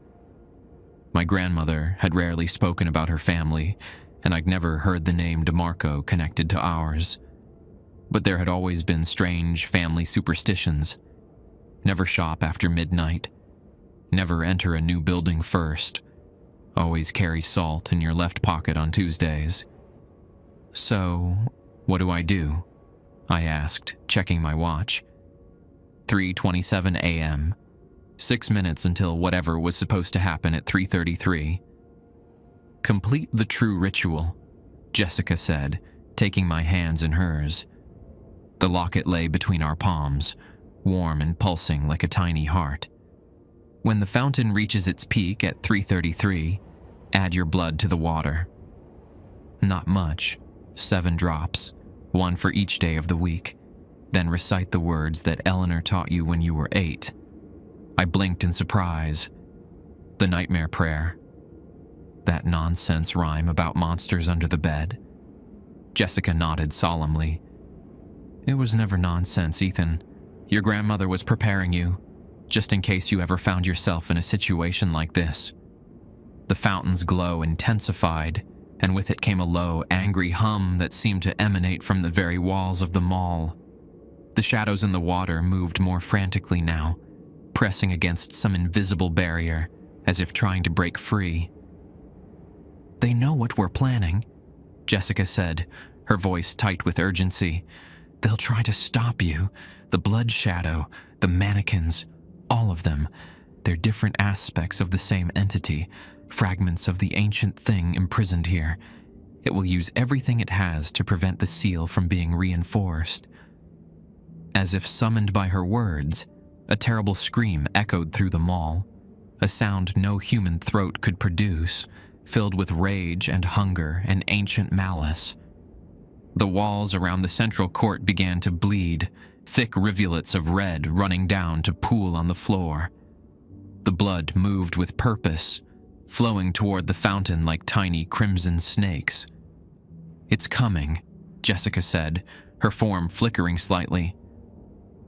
My grandmother had rarely spoken about her family, and I'd never heard the name DeMarco connected to ours. But there had always been strange family superstitions. Never shop after midnight. Never enter a new building first. Always carry salt in your left pocket on Tuesdays. So, what do I do? I asked, checking my watch. 3:27 a.m. 6 minutes until whatever was supposed to happen at 3:33. Complete the true ritual, Jessica said, taking my hands in hers. The locket lay between our palms, warm and pulsing like a tiny heart. When the fountain reaches its peak at 3:33, add your blood to the water. Not much, 7 drops, 1 for each day of the week. Then recite the words that Eleanor taught you when you were 8. I blinked in surprise. The nightmare prayer. That nonsense rhyme about monsters under the bed. Jessica nodded solemnly. It was never nonsense, Ethan. Your grandmother was preparing you, just in case you ever found yourself in a situation like this. The fountain's glow intensified, and with it came a low, angry hum that seemed to emanate from the very walls of the mall. The shadows in the water moved more frantically now, pressing against some invisible barrier, as if trying to break free. They know what we're planning, Jessica said, her voice tight with urgency. They'll try to stop you. The blood shadow, the mannequins, all of them. They're different aspects of the same entity, fragments of the ancient thing imprisoned here. It will use everything it has to prevent the seal from being reinforced. As if summoned by her words, a terrible scream echoed through the mall, a sound no human throat could produce, filled with rage and hunger and ancient malice. The walls around the central court began to bleed, thick rivulets of red running down to pool on the floor. The blood moved with purpose, flowing toward the fountain like tiny crimson snakes. It's coming, Jessica said, her form flickering slightly.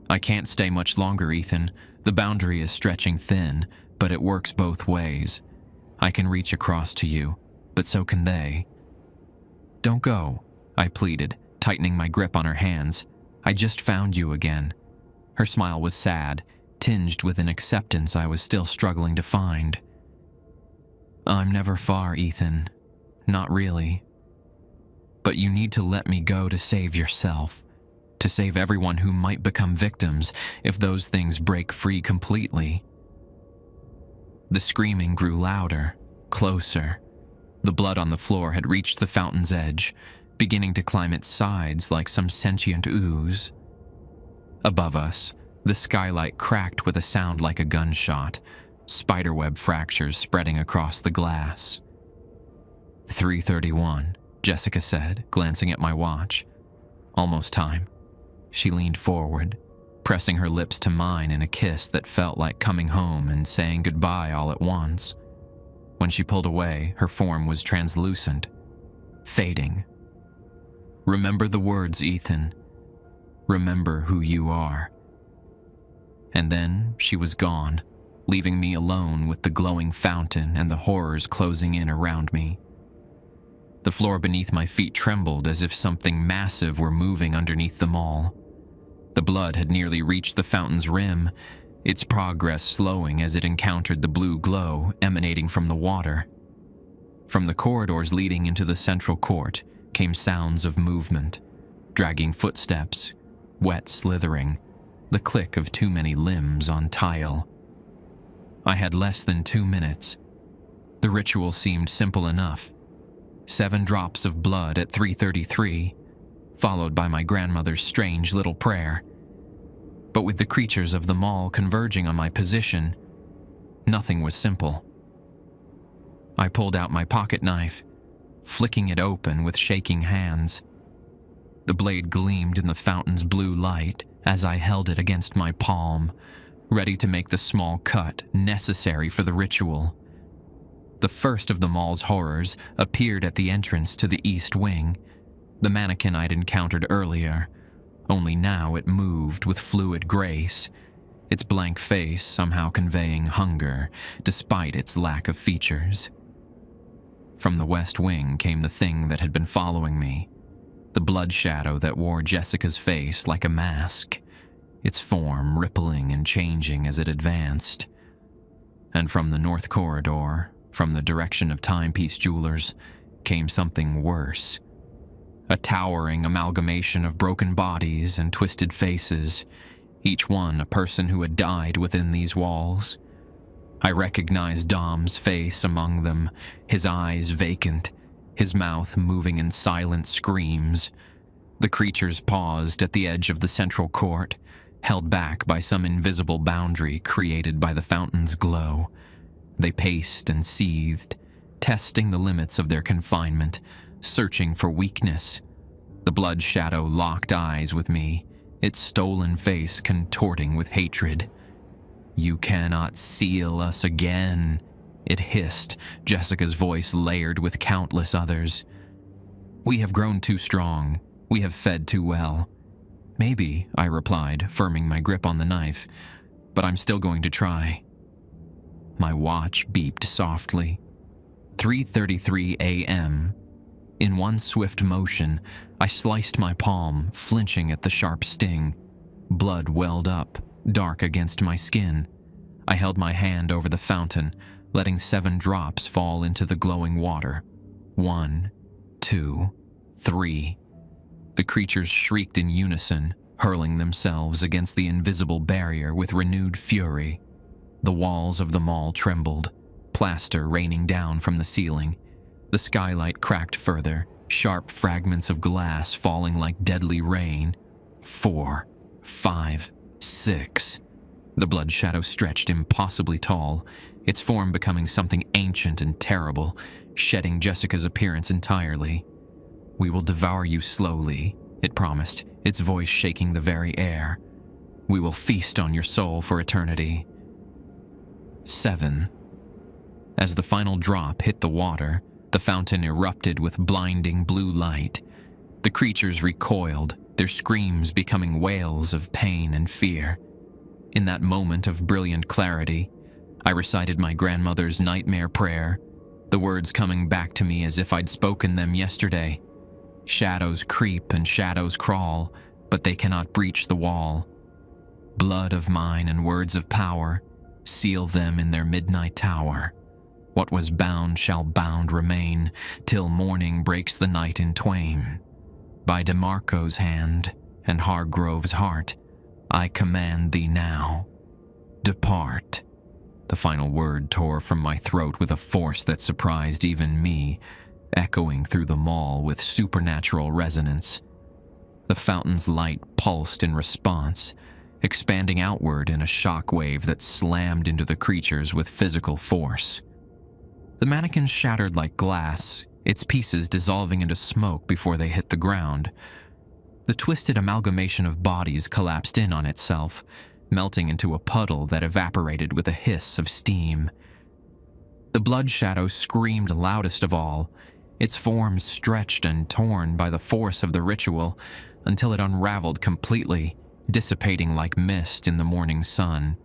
I can't stay much longer, Ethan. The boundary is stretching thin, but it works both ways. I can reach across to you, but so can they. Don't go, I pleaded, tightening my grip on her hands. "I just found you again." Her smile was sad, tinged with an acceptance I was still struggling to find. "I'm never far, Ethan. Not really. But you need to let me go to save yourself, to save everyone who might become victims if those things break free completely." The screaming grew louder, closer. The blood on the floor had reached the fountain's edge, beginning to climb its sides like some sentient ooze. Above us, the skylight cracked with a sound like a gunshot, spiderweb fractures spreading across the glass. 3:31, Jessica said, glancing at my watch. "Almost time." She leaned forward, pressing her lips to mine in a kiss that felt like coming home and saying goodbye all at once. When she pulled away, her form was translucent, fading. "Remember the words, Ethan. Remember who you are." And then she was gone, leaving me alone with the glowing fountain and the horrors closing in around me. The floor beneath my feet trembled as if something massive were moving underneath them all. The blood had nearly reached the fountain's rim, its progress slowing as it encountered the blue glow emanating from the water. From the corridors leading into the central court came sounds of movement, dragging footsteps, wet slithering, the click of too many limbs on tile. I had less than 2 minutes. The ritual seemed simple enough. 7 drops of blood at 3:33, followed by my grandmother's strange little prayer. But with the creatures of the mall converging on my position, nothing was simple. I pulled out my pocket knife, flicking it open with shaking hands. The blade gleamed in the fountain's blue light as I held it against my palm, ready to make the small cut necessary for the ritual. The first of the mall's horrors appeared at the entrance to the east wing, the mannequin I'd encountered earlier, only now it moved with fluid grace, its blank face somehow conveying hunger despite its lack of features. From the west wing came the thing that had been following me, the blood shadow that wore Jessica's face like a mask, its form rippling and changing as it advanced. And from the north corridor, from the direction of Timepiece Jewelers, came something worse. A towering amalgamation of broken bodies and twisted faces, each one a person who had died within these walls. I recognized Dom's face among them, his eyes vacant, his mouth moving in silent screams. The creatures paused at the edge of the central court, held back by some invisible boundary created by the fountain's glow. They paced and seethed, testing the limits of their confinement, searching for weakness. The blood shadow locked eyes with me, its stolen face contorting with hatred. "You cannot seal us again," it hissed, Jessica's voice layered with countless others. "We have grown too strong. We have fed too well." "Maybe," I replied, firming my grip on the knife, "but I'm still going to try." My watch beeped softly. 3:33 a.m. In one swift motion, I sliced my palm, flinching at the sharp sting. Blood welled up, dark against my skin. I held my hand over the fountain, letting 7 drops fall into the glowing water. 1, 2, 3. The creatures shrieked in unison, hurling themselves against the invisible barrier with renewed fury. The walls of the mall trembled, plaster raining down from the ceiling. The skylight cracked further, sharp fragments of glass falling like deadly rain. 4, 5, 6. The blood shadow stretched impossibly tall, its form becoming something ancient and terrible, shedding Jessica's appearance entirely. "We will devour you slowly," it promised, its voice shaking the very air. "We will feast on your soul for eternity." 7. As the final drop hit the water, the fountain erupted with blinding blue light. The creatures recoiled, their screams becoming wails of pain and fear. In that moment of brilliant clarity, I recited my grandmother's nightmare prayer, the words coming back to me as if I'd spoken them yesterday. Shadows creep and shadows crawl, but they cannot breach the wall. Blood of mine and words of power, seal them in their midnight tower. What was bound shall bound remain, till morning breaks the night in twain. By DeMarco's hand and Hargrove's heart, I command thee now, depart. The final word tore from my throat with a force that surprised even me, echoing through the mall with supernatural resonance. The fountain's light pulsed in response, expanding outward in a shock wave that slammed into the creatures with physical force. The mannequins shattered like glass, its pieces dissolving into smoke before they hit the ground. The twisted amalgamation of bodies collapsed in on itself, melting into a puddle that evaporated with a hiss of steam. The blood shadow screamed loudest of all, its form stretched and torn by the force of the ritual until it unraveled completely, dissipating like mist in the morning sun.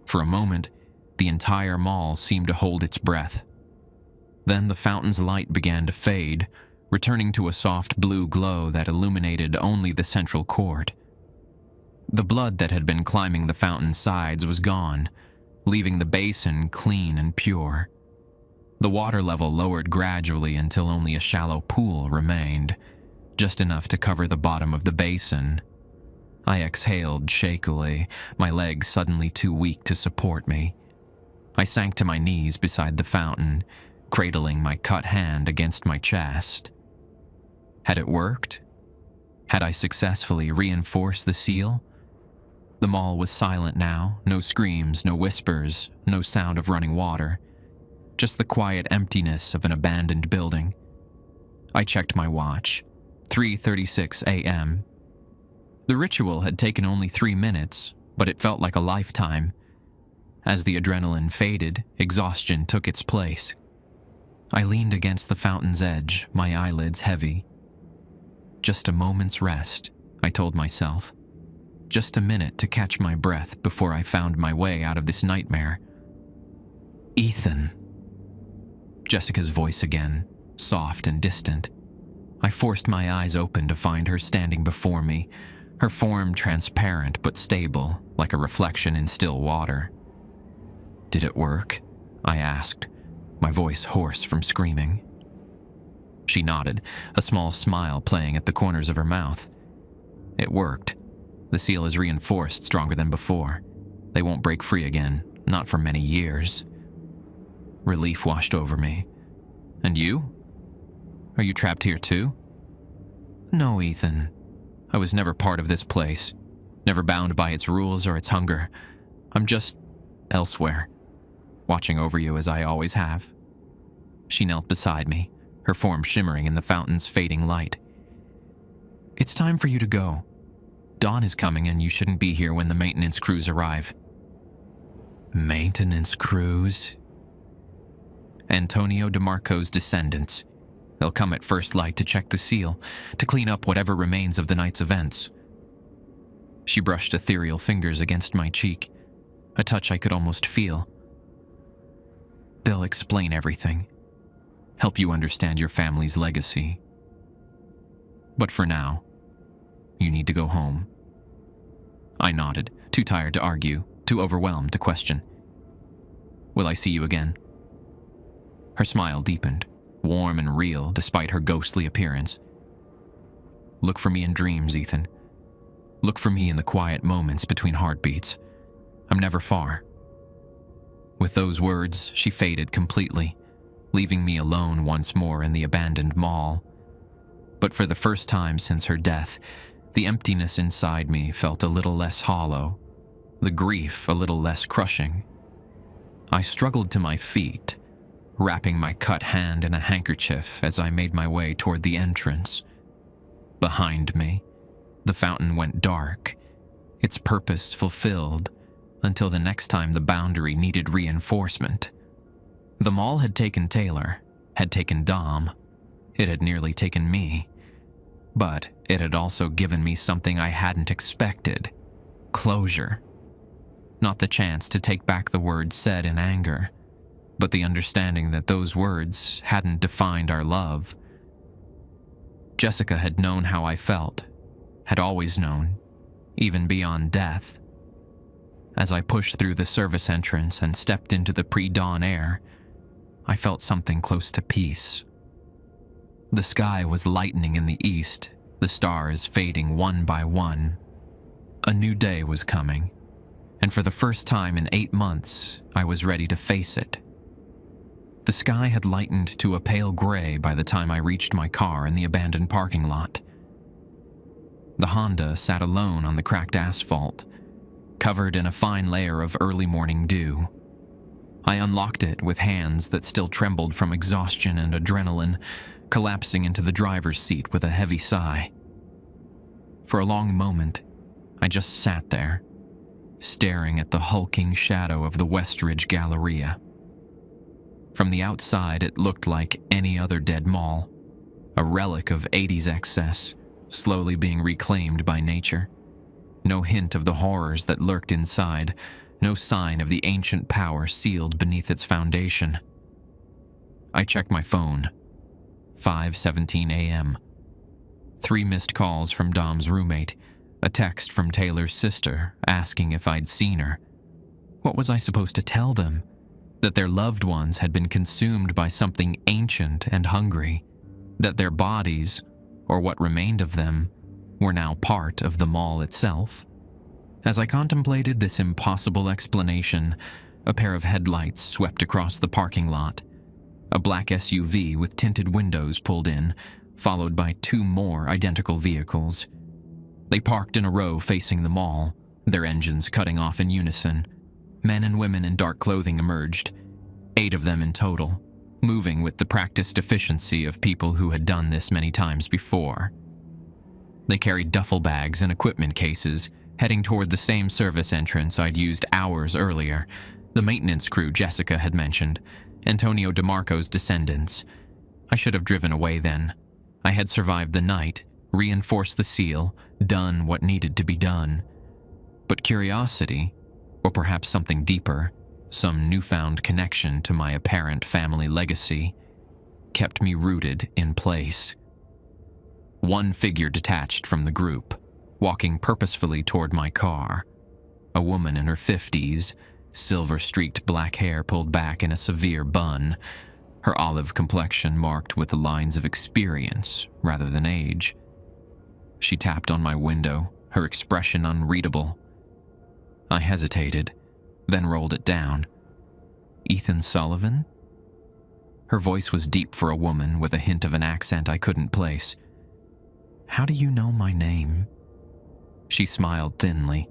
For a moment, the entire mall seemed to hold its breath. Then the fountain's light began to fade, returning to a soft blue glow that illuminated only the central court. The blood that had been climbing the fountain's sides was gone, leaving the basin clean and pure. The water level lowered gradually until only a shallow pool remained, just enough to cover the bottom of the basin. I exhaled shakily, my legs suddenly too weak to support me. I sank to my knees beside the fountain, cradling my cut hand against my chest. Had it worked? Had I successfully reinforced the seal? The mall was silent now, no screams, no whispers, no sound of running water. Just the quiet emptiness of an abandoned building. I checked my watch. 3:36 a.m. The ritual had taken only 3 minutes, but it felt like a lifetime. As the adrenaline faded, exhaustion took its place. I leaned against the fountain's edge, my eyelids heavy. Just a moment's rest, I told myself. Just a minute to catch my breath before I found my way out of this nightmare. Ethan. Jessica's voice again, soft and distant. I forced my eyes open to find her standing before me, her form transparent but stable, like a reflection in still water. Did it work? I asked, my voice hoarse from screaming. She nodded, a small smile playing at the corners of her mouth. It worked. The seal is reinforced stronger than before. They won't break free again, not for many years. Relief washed over me. And you? Are you trapped here too? No, Ethan. I was never part of this place, never bound by its rules or its hunger. I'm just elsewhere, watching over you as I always have. She knelt beside me, her form shimmering in the fountain's fading light. It's time for you to go. Dawn is coming and you shouldn't be here when the maintenance crews arrive. Maintenance crews? Antonio DeMarco's descendants. They'll come at first light to check the seal, to clean up whatever remains of the night's events. She brushed ethereal fingers against my cheek, a touch I could almost feel. They'll explain everything, help you understand your family's legacy. But for now, you need to go home. I nodded, too tired to argue, too overwhelmed to question. Will I see you again? Her smile deepened, warm and real despite her ghostly appearance. Look for me in dreams, Ethan. Look for me in the quiet moments between heartbeats. I'm never far. With those words, she faded completely, leaving me alone once more in the abandoned mall. But for the first time since her death, the emptiness inside me felt a little less hollow, the grief a little less crushing. I struggled to my feet, wrapping my cut hand in a handkerchief as I made my way toward the entrance. Behind me, the fountain went dark, its purpose fulfilled, until the next time the boundary needed reinforcement. The mall had taken Taylor, had taken Dom, it had nearly taken me. But it had also given me something I hadn't expected. Closure. Not the chance to take back the words said in anger, but the understanding that those words hadn't defined our love. Jessica had known how I felt, had always known, even beyond death. As I pushed through the service entrance and stepped into the pre-dawn air, I felt something close to peace. The sky was lightening in the east, the stars fading one by one. A new day was coming, and for the first time in 8 months, I was ready to face it. The sky had lightened to a pale gray by the time I reached my car in the abandoned parking lot. The Honda sat alone on the cracked asphalt, covered in a fine layer of early morning dew. I unlocked it with hands that still trembled from exhaustion and adrenaline, collapsing into the driver's seat with a heavy sigh. For a long moment, I just sat there, staring at the hulking shadow of the Westridge Galleria. From the outside, it looked like any other dead mall, a relic of 80s excess, slowly being reclaimed by nature. No hint of the horrors that lurked inside, no sign of the ancient power sealed beneath its foundation. I checked my phone. 5:17 a.m. 3 missed calls from Dom's roommate, a text from Taylor's sister asking if I'd seen her. What was I supposed to tell them? That their loved ones had been consumed by something ancient and hungry, that their bodies, or what remained of them, were now part of the mall itself. As I contemplated this impossible explanation, a pair of headlights swept across the parking lot. A black SUV with tinted windows pulled in, followed by 2 more identical vehicles. They parked in a row facing the mall, their engines cutting off in unison. Men and women in dark clothing emerged, 8 of them in total, moving with the practiced efficiency of people who had done this many times before. They carried duffel bags and equipment cases, heading toward the same service entrance I'd used hours earlier, the maintenance crew Jessica had mentioned, Antonio DeMarco's descendants. I should have driven away then. I had survived the night, reinforced the seal, done what needed to be done. But curiosity, or perhaps something deeper, some newfound connection to my apparent family legacy, kept me rooted in place. One figure detached from the group, walking purposefully toward my car. A woman in her 50s, silver-streaked black hair pulled back in a severe bun, her olive complexion marked with the lines of experience rather than age. She tapped on my window, her expression unreadable. I hesitated, then rolled it down. Ethan Sullivan? Her voice was deep for a woman with a hint of an accent I couldn't place. How do you know my name? She smiled thinly.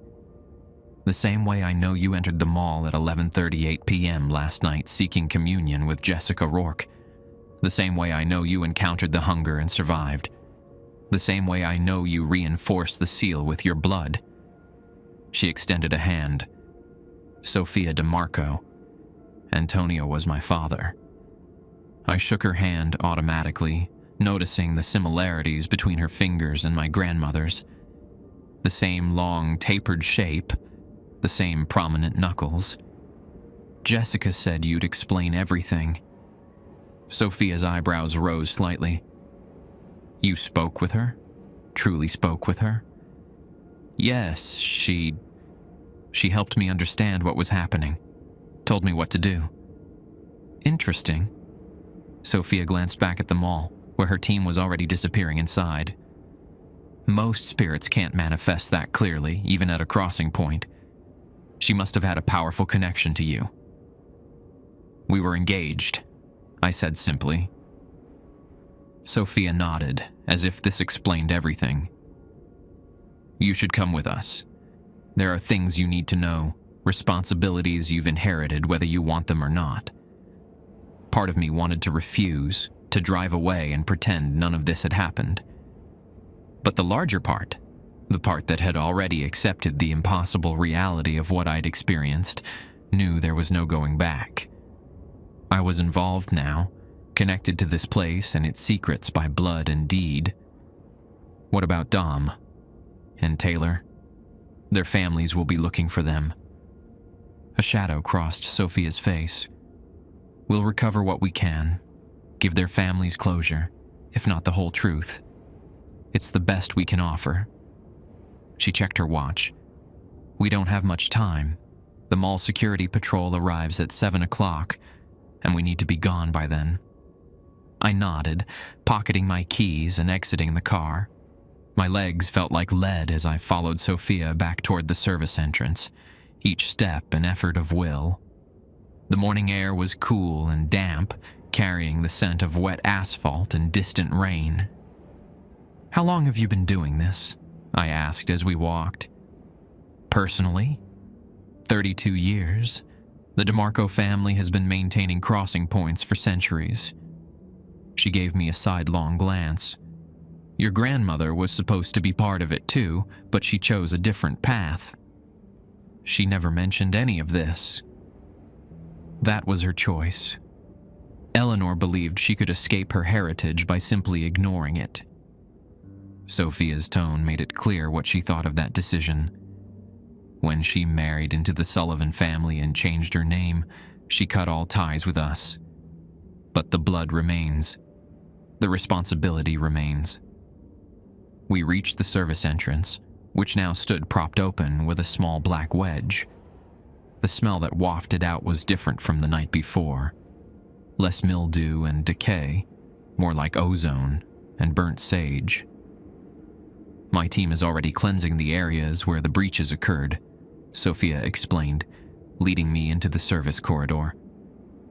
The same way I know you entered the mall at 11:38 p.m. last night seeking communion with Jessica Rourke. The same way I know you encountered the hunger and survived. The same way I know you reinforced the seal with your blood. She extended a hand. Sophia DeMarco. Antonio was my father. I shook her hand automatically, noticing the similarities between her fingers and my grandmother's. The same long, tapered shape, the same prominent knuckles. Jessica said you'd explain everything. Sophia's eyebrows rose slightly. You spoke with her? Truly spoke with her? Yes, she helped me understand what was happening, told me what to do. Interesting. Sophia glanced back at the mall, where her team was already disappearing inside. Most spirits can't manifest that clearly, even at a crossing point. She must have had a powerful connection to you. We were engaged, I said simply. Sophia nodded, as if this explained everything. You should come with us. There are things you need to know, responsibilities you've inherited whether you want them or not. Part of me wanted to refuse, to drive away and pretend none of this had happened. But the larger part, the part that had already accepted the impossible reality of what I'd experienced, knew there was no going back. I was involved now, connected to this place and its secrets by blood and deed. What about Dom? And Taylor? Their families will be looking for them. A shadow crossed Sophia's face. We'll recover what we can, give their families closure, if not the whole truth. It's the best we can offer." She checked her watch. "We don't have much time. The mall security patrol arrives at 7 o'clock, and we need to be gone by then." I nodded, pocketing my keys and exiting the car. My legs felt like lead as I followed Sophia back toward the service entrance, each step an effort of will. The morning air was cool and damp, carrying the scent of wet asphalt and distant rain. "How long have you been doing this?" I asked as we walked. "Personally? 32 years. The DeMarco family has been maintaining crossing points for centuries." She gave me a sidelong glance. "Your grandmother was supposed to be part of it too, but she chose a different path." She never mentioned any of this. That was her choice. Eleanor believed she could escape her heritage by simply ignoring it. Sophia's tone made it clear what she thought of that decision. When she married into the Sullivan family and changed her name, she cut all ties with us. But the blood remains. The responsibility remains. We reached the service entrance, which now stood propped open with a small black wedge. The smell that wafted out was different from the night before. Less mildew and decay, more like ozone and burnt sage. "My team is already cleansing the areas where the breaches occurred," Sophia explained, leading me into the service corridor.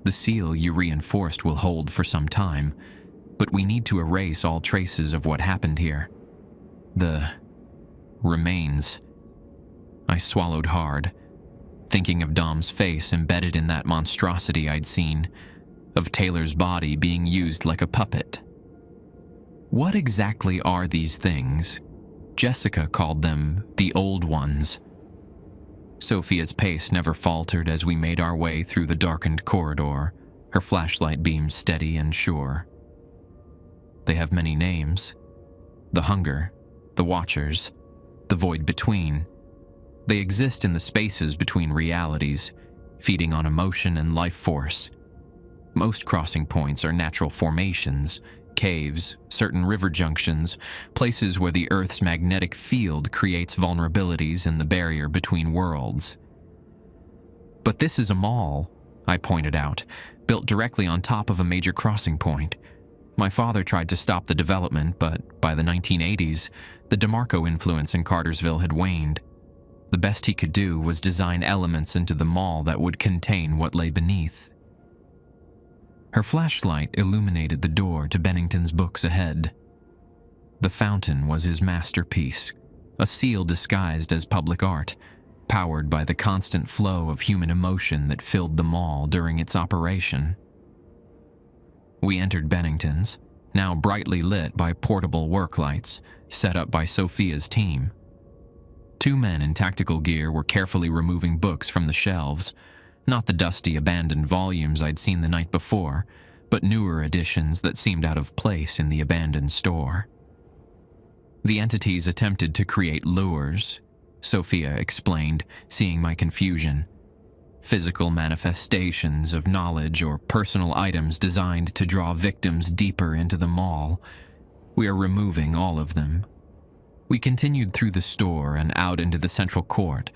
"The seal you reinforced will hold for some time, but we need to erase all traces of what happened here. The remains." I swallowed hard, thinking of Dom's face embedded in that monstrosity I'd seen, of Taylor's body being used like a puppet. "What exactly are these things?" Jessica called them the Old Ones. Sophia's pace never faltered as we made our way through the darkened corridor, her flashlight beam steady and sure. "They have many names. The Hunger, the Watchers, the Void Between. They exist in the spaces between realities, feeding on emotion and life force. Most crossing points are natural formations, caves, certain river junctions, places where the Earth's magnetic field creates vulnerabilities in the barrier between worlds." "But this is a mall," I pointed out, "built directly on top of a major crossing point. My father tried to stop the development, but by the 1980s, the DeMarco influence in Cartersville had waned. The best he could do was design elements into the mall that would contain what lay beneath." Her flashlight illuminated the door to Bennington's books ahead. The fountain was his masterpiece, a seal disguised as public art, powered by the constant flow of human emotion that filled the mall during its operation. We entered Bennington's, now brightly lit by portable work lights, set up by Sophia's team. Two men in tactical gear were carefully removing books from the shelves, not the dusty, abandoned volumes I'd seen the night before, but newer editions that seemed out of place in the abandoned store. The entities attempted to create lures, Sophia explained, seeing my confusion. Physical manifestations of knowledge or personal items designed to draw victims deeper into the mall. We are removing all of them. We continued through the store and out into the central court,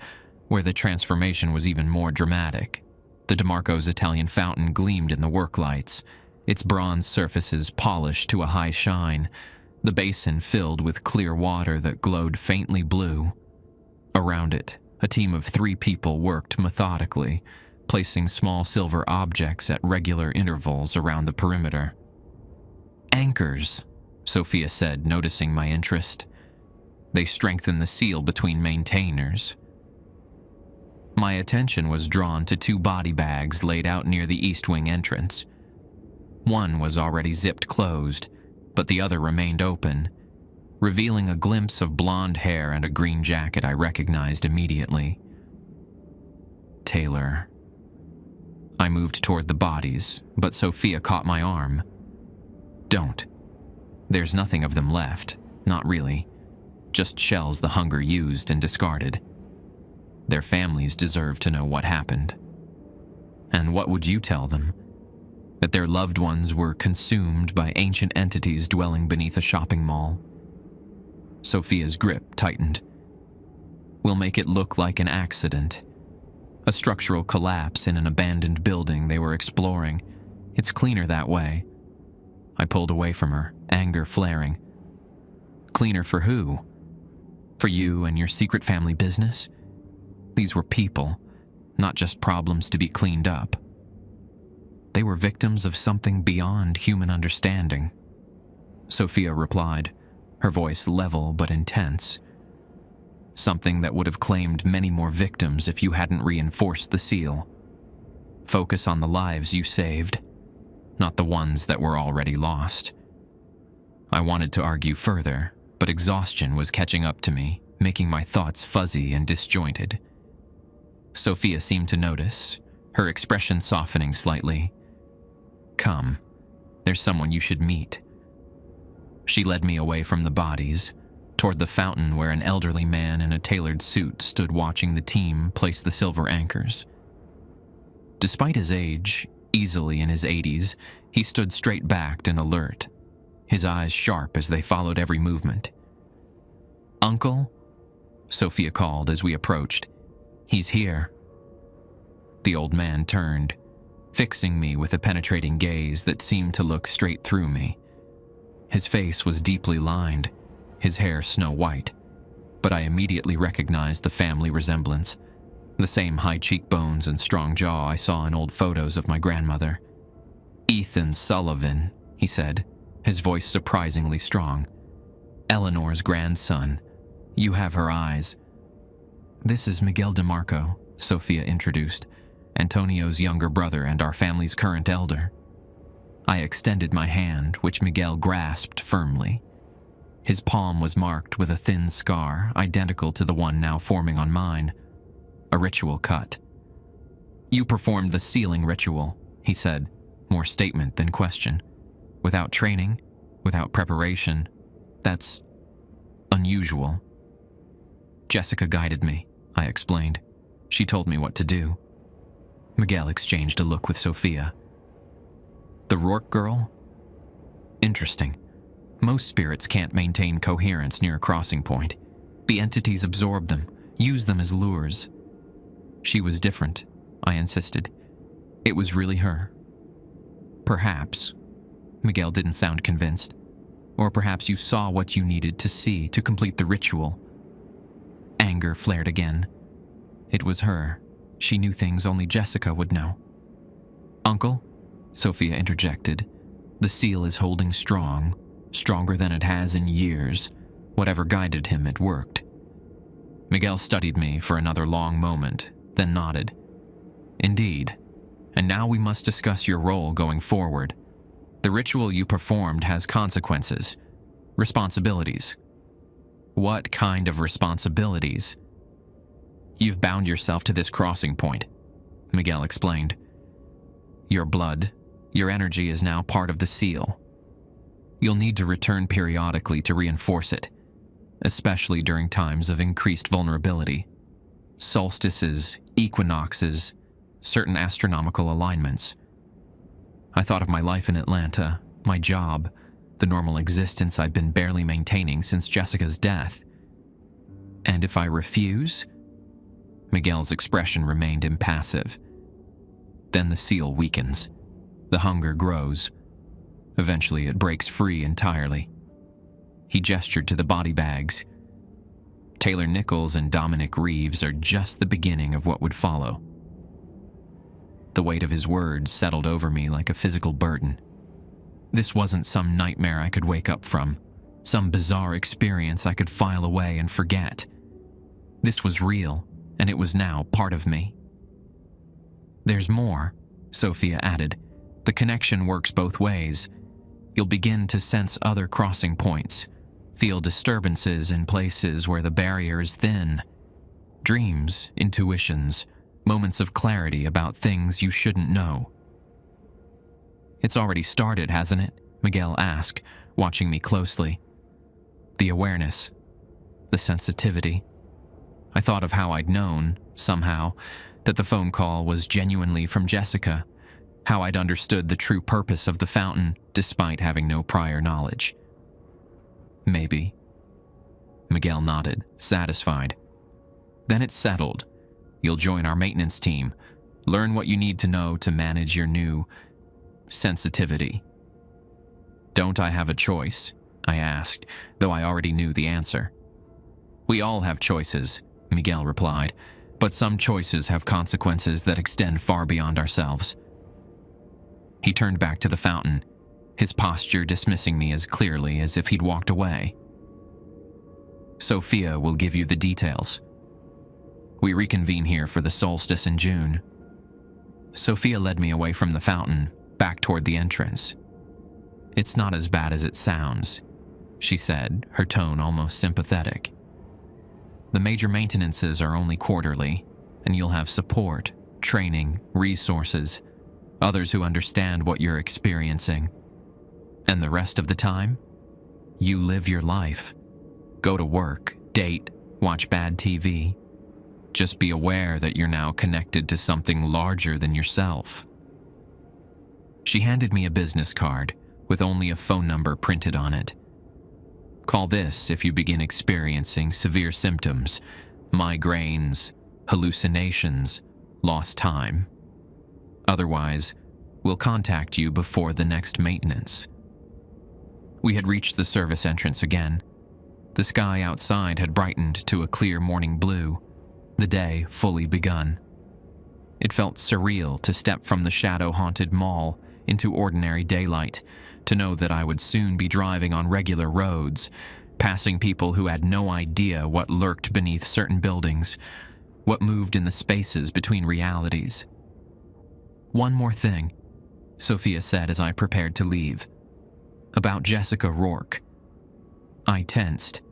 where the transformation was even more dramatic. The DeMarco's Italian fountain gleamed in the work lights, its bronze surfaces polished to a high shine, the basin filled with clear water that glowed faintly blue. Around it, a team of 3 people worked methodically, placing small silver objects at regular intervals around the perimeter. "Anchors," Sophia said, noticing my interest. "They strengthen the seal between maintainers." My attention was drawn to 2 body bags laid out near the East Wing entrance. One was already zipped closed, but the other remained open, revealing a glimpse of blonde hair and a green jacket I recognized immediately. Taylor. I moved toward the bodies, but Sophia caught my arm. "Don't. There's nothing of them left, not really. Just shells the Hunger used and discarded. Their families deserve to know what happened." "And what would you tell them? That their loved ones were consumed by ancient entities dwelling beneath a shopping mall?" Sophia's grip tightened. We'll make it look like an accident. A structural collapse in an abandoned building they were exploring. It's cleaner that way. I pulled away from her, anger flaring. Cleaner for who? For you and your secret family business? These were people, not just problems to be cleaned up. They were victims of something beyond human understanding. Sophia replied, her voice level but intense. Something that would have claimed many more victims if you hadn't reinforced the seal. Focus on the lives you saved, not the ones that were already lost. I wanted to argue further, but exhaustion was catching up to me, making my thoughts fuzzy and disjointed. Sophia seemed to notice, her expression softening slightly. Come, there's someone you should meet. She led me away from the bodies, toward the fountain where an elderly man in a tailored suit stood watching the team place the silver anchors. Despite his age, easily in his 80s, he stood straight-backed and alert, his eyes sharp as they followed every movement. "Uncle?" Sophia called as we approached. "He's here." The old man turned, fixing me with a penetrating gaze that seemed to look straight through me. His face was deeply lined, his hair snow-white, but I immediately recognized the family resemblance, the same high cheekbones and strong jaw I saw in old photos of my grandmother. "Ethan Sullivan," he said, his voice surprisingly strong. "Eleanor's grandson. You have her eyes." "This is Miguel DeMarco," Sophia introduced, "Antonio's younger brother and our family's current elder." I extended my hand, which Miguel grasped firmly. His palm was marked with a thin scar, identical to the one now forming on mine. A ritual cut. "You performed the sealing ritual," he said, more statement than question. "Without training, without preparation. That's unusual." "Jessica guided me," I explained. "She told me what to do." Miguel exchanged a look with Sophia. "The Rourke girl? Interesting. Most spirits can't maintain coherence near a crossing point. The entities absorb them, use them as lures. She was different," I insisted. "It was really her." "Perhaps." Miguel didn't sound convinced. "Or perhaps you saw what you needed to see to complete the ritual." Anger flared again. It was her. She knew things only Jessica would know. "Uncle?" Sophia interjected. "The seal is holding strong, stronger than it has in years. Whatever guided him, it worked." Miguel studied me for another long moment, then nodded. "Indeed. And now we must discuss your role going forward. The ritual you performed has consequences, responsibilities." "What kind of responsibilities?" "You've bound yourself to this crossing point," Miguel explained. "Your blood, your energy is now part of the seal. You'll need to return periodically to reinforce it, especially during times of increased vulnerability. Solstices, equinoxes, certain astronomical alignments. I thought of my life in Atlanta, my job, the normal existence I've been barely maintaining since Jessica's death. And if I refuse?" Miguel's expression remained impassive. "Then the seal weakens. The hunger grows. Eventually it breaks free entirely." He gestured to the body bags. "Taylor Nichols and Dominic Reeves are just the beginning of what would follow." The weight of his words settled over me like a physical burden. This wasn't some nightmare I could wake up from, some bizarre experience I could file away and forget. This was real, and it was now part of me. "There's more," Sophia added. "The connection works both ways. You'll begin to sense other crossing points, feel disturbances in places where the barrier is thin. Dreams, intuitions, moments of clarity about things you shouldn't know." "It's already started, hasn't it?" Miguel asked, watching me closely. "The awareness, the sensitivity." I thought of how I'd known, somehow, that the phone call was genuinely from Jessica, how I'd understood the true purpose of the fountain despite having no prior knowledge. Maybe. Miguel nodded, satisfied. Then it's settled. You'll join our maintenance team. Learn what you need to know to manage your new sensitivity. Don't I have a choice? I asked, though I already knew the answer. We all have choices, Miguel replied, but some choices have consequences that extend far beyond ourselves. He turned back to the fountain, his posture dismissing me as clearly as if he'd walked away. Sophia will give you the details. We reconvene here for the solstice in June. Sophia led me away from the fountain, back toward the entrance. It's not as bad as it sounds, she said, her tone almost sympathetic. The major maintenances are only quarterly, and you'll have support, training, resources, others who understand what you're experiencing. And the rest of the time, you live your life. Go to work, date, watch bad TV. Just be aware that you're now connected to something larger than yourself. She handed me a business card with only a phone number printed on it. Call this if you begin experiencing severe symptoms, migraines, hallucinations, lost time. Otherwise, we'll contact you before the next maintenance. We had reached the service entrance again. The sky outside had brightened to a clear morning blue, the day fully begun. It felt surreal to step from the shadow-haunted mall into ordinary daylight, to know that I would soon be driving on regular roads, passing people who had no idea what lurked beneath certain buildings, what moved in the spaces between realities. One more thing, Sophia said as I prepared to leave. About Jessica Rourke. I tensed.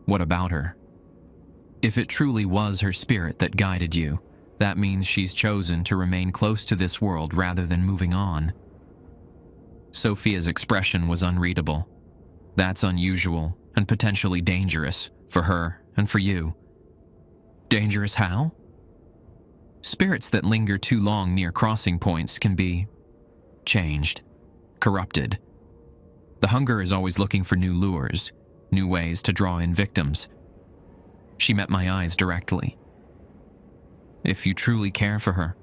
What about her? If it truly was her spirit that guided you, that means she's chosen to remain close to this world rather than moving on. Sophia's expression was unreadable. That's unusual and potentially dangerous for her and for you. Dangerous how? Spirits that linger too long near crossing points can be changed, corrupted. The hunger is always looking for new lures, new ways to draw in victims. She met my eyes directly. If you truly care for her,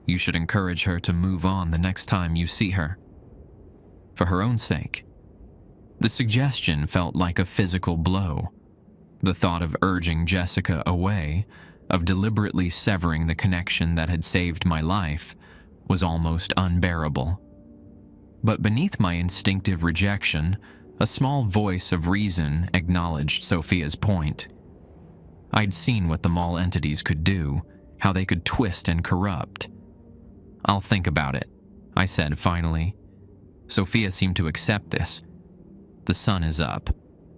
you should encourage her to move on the next time you see her. For her own sake. The suggestion felt like a physical blow. The thought of urging Jessica away, of deliberately severing the connection that had saved my life, was almost unbearable. But beneath my instinctive rejection, a small voice of reason acknowledged Sophia's point. I'd seen what the mall entities could do, how they could twist and corrupt. I'll think about it, I said finally. Sophia seemed to accept this. The sun is up.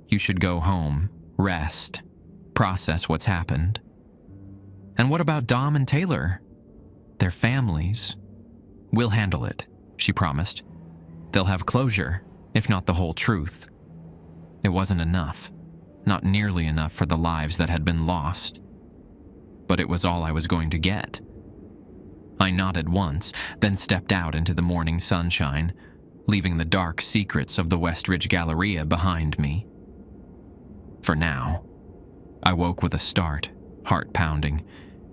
You should go home, rest, process what's happened. And what about Dom and Taylor? Their families. We'll handle it, she promised. They'll have closure, if not the whole truth. It wasn't enough. Not nearly enough for the lives that had been lost. But it was all I was going to get. I nodded once, then stepped out into the morning sunshine, leaving the dark secrets of the Westridge Galleria behind me. For now. I woke with a start, heart pounding,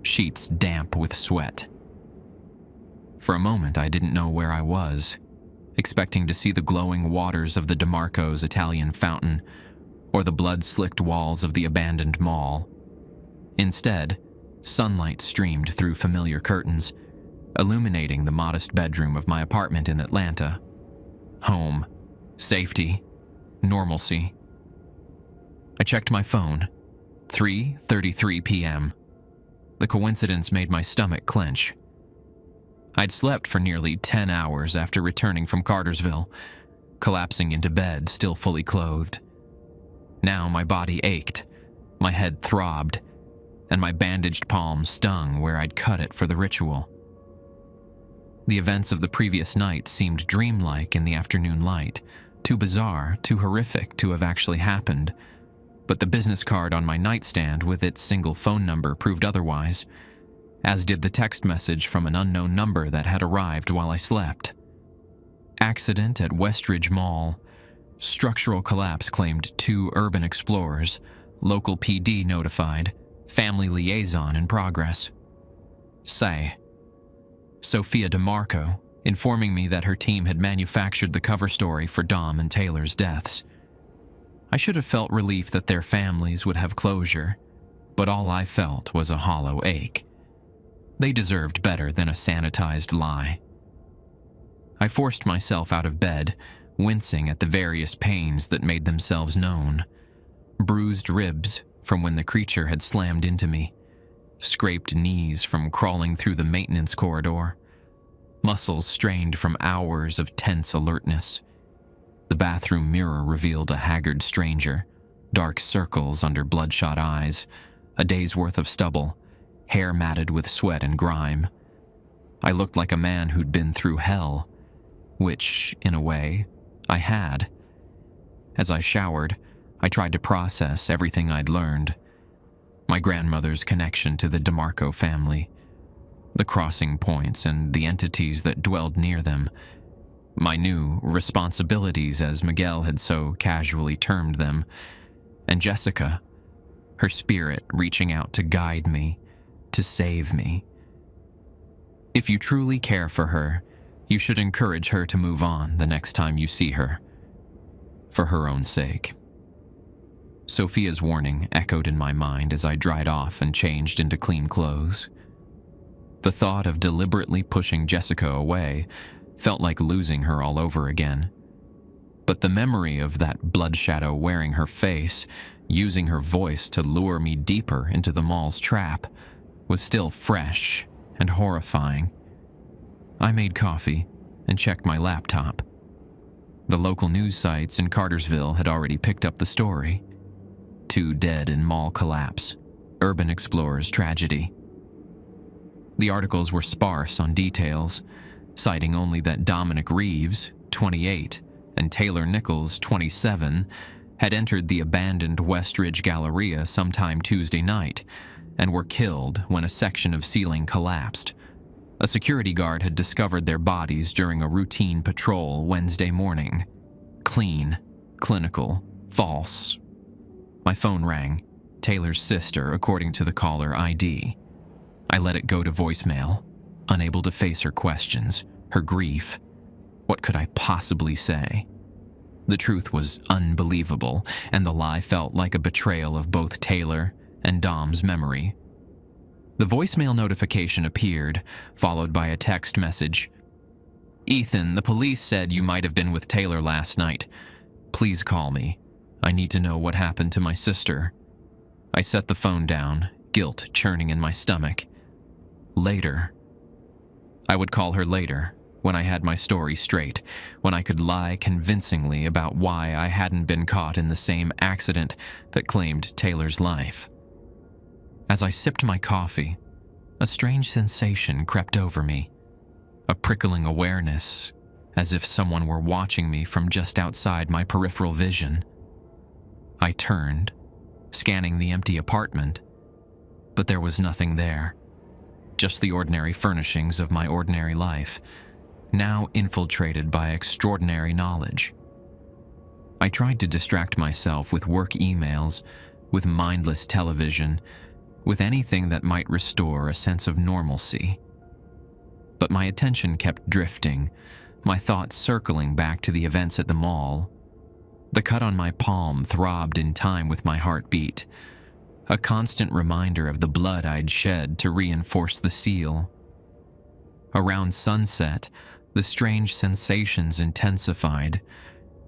sheets damp with sweat. For a moment I didn't know where I was, expecting to see the glowing waters of the DeMarco's Italian fountain, or the blood-slicked walls of the abandoned mall. Instead, sunlight streamed through familiar curtains, illuminating the modest bedroom of my apartment in Atlanta. Home, safety, normalcy. I checked my phone. 3:33 p.m. The coincidence made my stomach clench. I'd slept for nearly 10 hours after returning from Cartersville, collapsing into bed still fully clothed. Now my body ached, my head throbbed, and my bandaged palm stung where I'd cut it for the ritual. The events of the previous night seemed dreamlike in the afternoon light, too bizarre, too horrific to have actually happened, but the business card on my nightstand with its single phone number proved otherwise, as did the text message from an unknown number that had arrived while I slept. Accident at Westridge Mall. Structural collapse claimed 2 urban explorers, Local PD notified. Family liaison in progress. Say. Sophia DeMarco, informing me that her team had manufactured the cover story for Dom and Taylor's deaths. I should have felt relief that their families would have closure, but all I felt was a hollow ache. They deserved better than a sanitized lie. I forced myself out of bed, wincing at the various pains that made themselves known. Bruised ribs from when the creature had slammed into me, scraped knees from crawling through the maintenance corridor, muscles strained from hours of tense alertness. The bathroom mirror revealed a haggard stranger, dark circles under bloodshot eyes, a day's worth of stubble, hair matted with sweat and grime. I looked like a man who'd been through hell, which, in a way, I had. As I showered, I tried to process everything I'd learned. My grandmother's connection to the DeMarco family, the crossing points and the entities that dwelled near them, my new responsibilities, as Miguel had so casually termed them, and Jessica, her spirit reaching out to guide me, to save me. If you truly care for her, you should encourage her to move on the next time you see her, for her own sake. Sophia's warning echoed in my mind as I dried off and changed into clean clothes. The thought of deliberately pushing Jessica away felt like losing her all over again. But the memory of that blood shadow wearing her face, using her voice to lure me deeper into the mall's trap, was still fresh and horrifying. I made coffee and checked my laptop. The local news sites in Cartersville had already picked up the story. 2 dead in mall collapse. Urban explorer's tragedy. The articles were sparse on details, citing only that Dominic Reeves, 28, and Taylor Nichols, 27, had entered the abandoned Westridge Galleria sometime Tuesday night and were killed when a section of ceiling collapsed. A security guard had discovered their bodies during a routine patrol Wednesday morning. Clean, clinical, false. My phone rang. Taylor's sister, according to the caller ID. I let it go to voicemail, unable to face her questions, her grief. What could I possibly say? The truth was unbelievable, and the lie felt like a betrayal of both Taylor and Dom's memory. The voicemail notification appeared, followed by a text message. "Ethan, the police said you might have been with Taylor last night. Please call me. I need to know what happened to my sister." I set the phone down, guilt churning in my stomach. Later. I would call her later, when I had my story straight, when I could lie convincingly about why I hadn't been caught in the same accident that claimed Taylor's life. As I sipped my coffee, a strange sensation crept over me, a prickling awareness, as if someone were watching me from just outside my peripheral vision. I turned, scanning the empty apartment, but there was nothing there. Just the ordinary furnishings of my ordinary life, now infiltrated by extraordinary knowledge. I tried to distract myself with work emails, with mindless television, with anything that might restore a sense of normalcy. But my attention kept drifting, my thoughts circling back to the events at the mall. The cut on my palm throbbed in time with my heartbeat, a constant reminder of the blood I'd shed to reinforce the seal. Around sunset, the strange sensations intensified.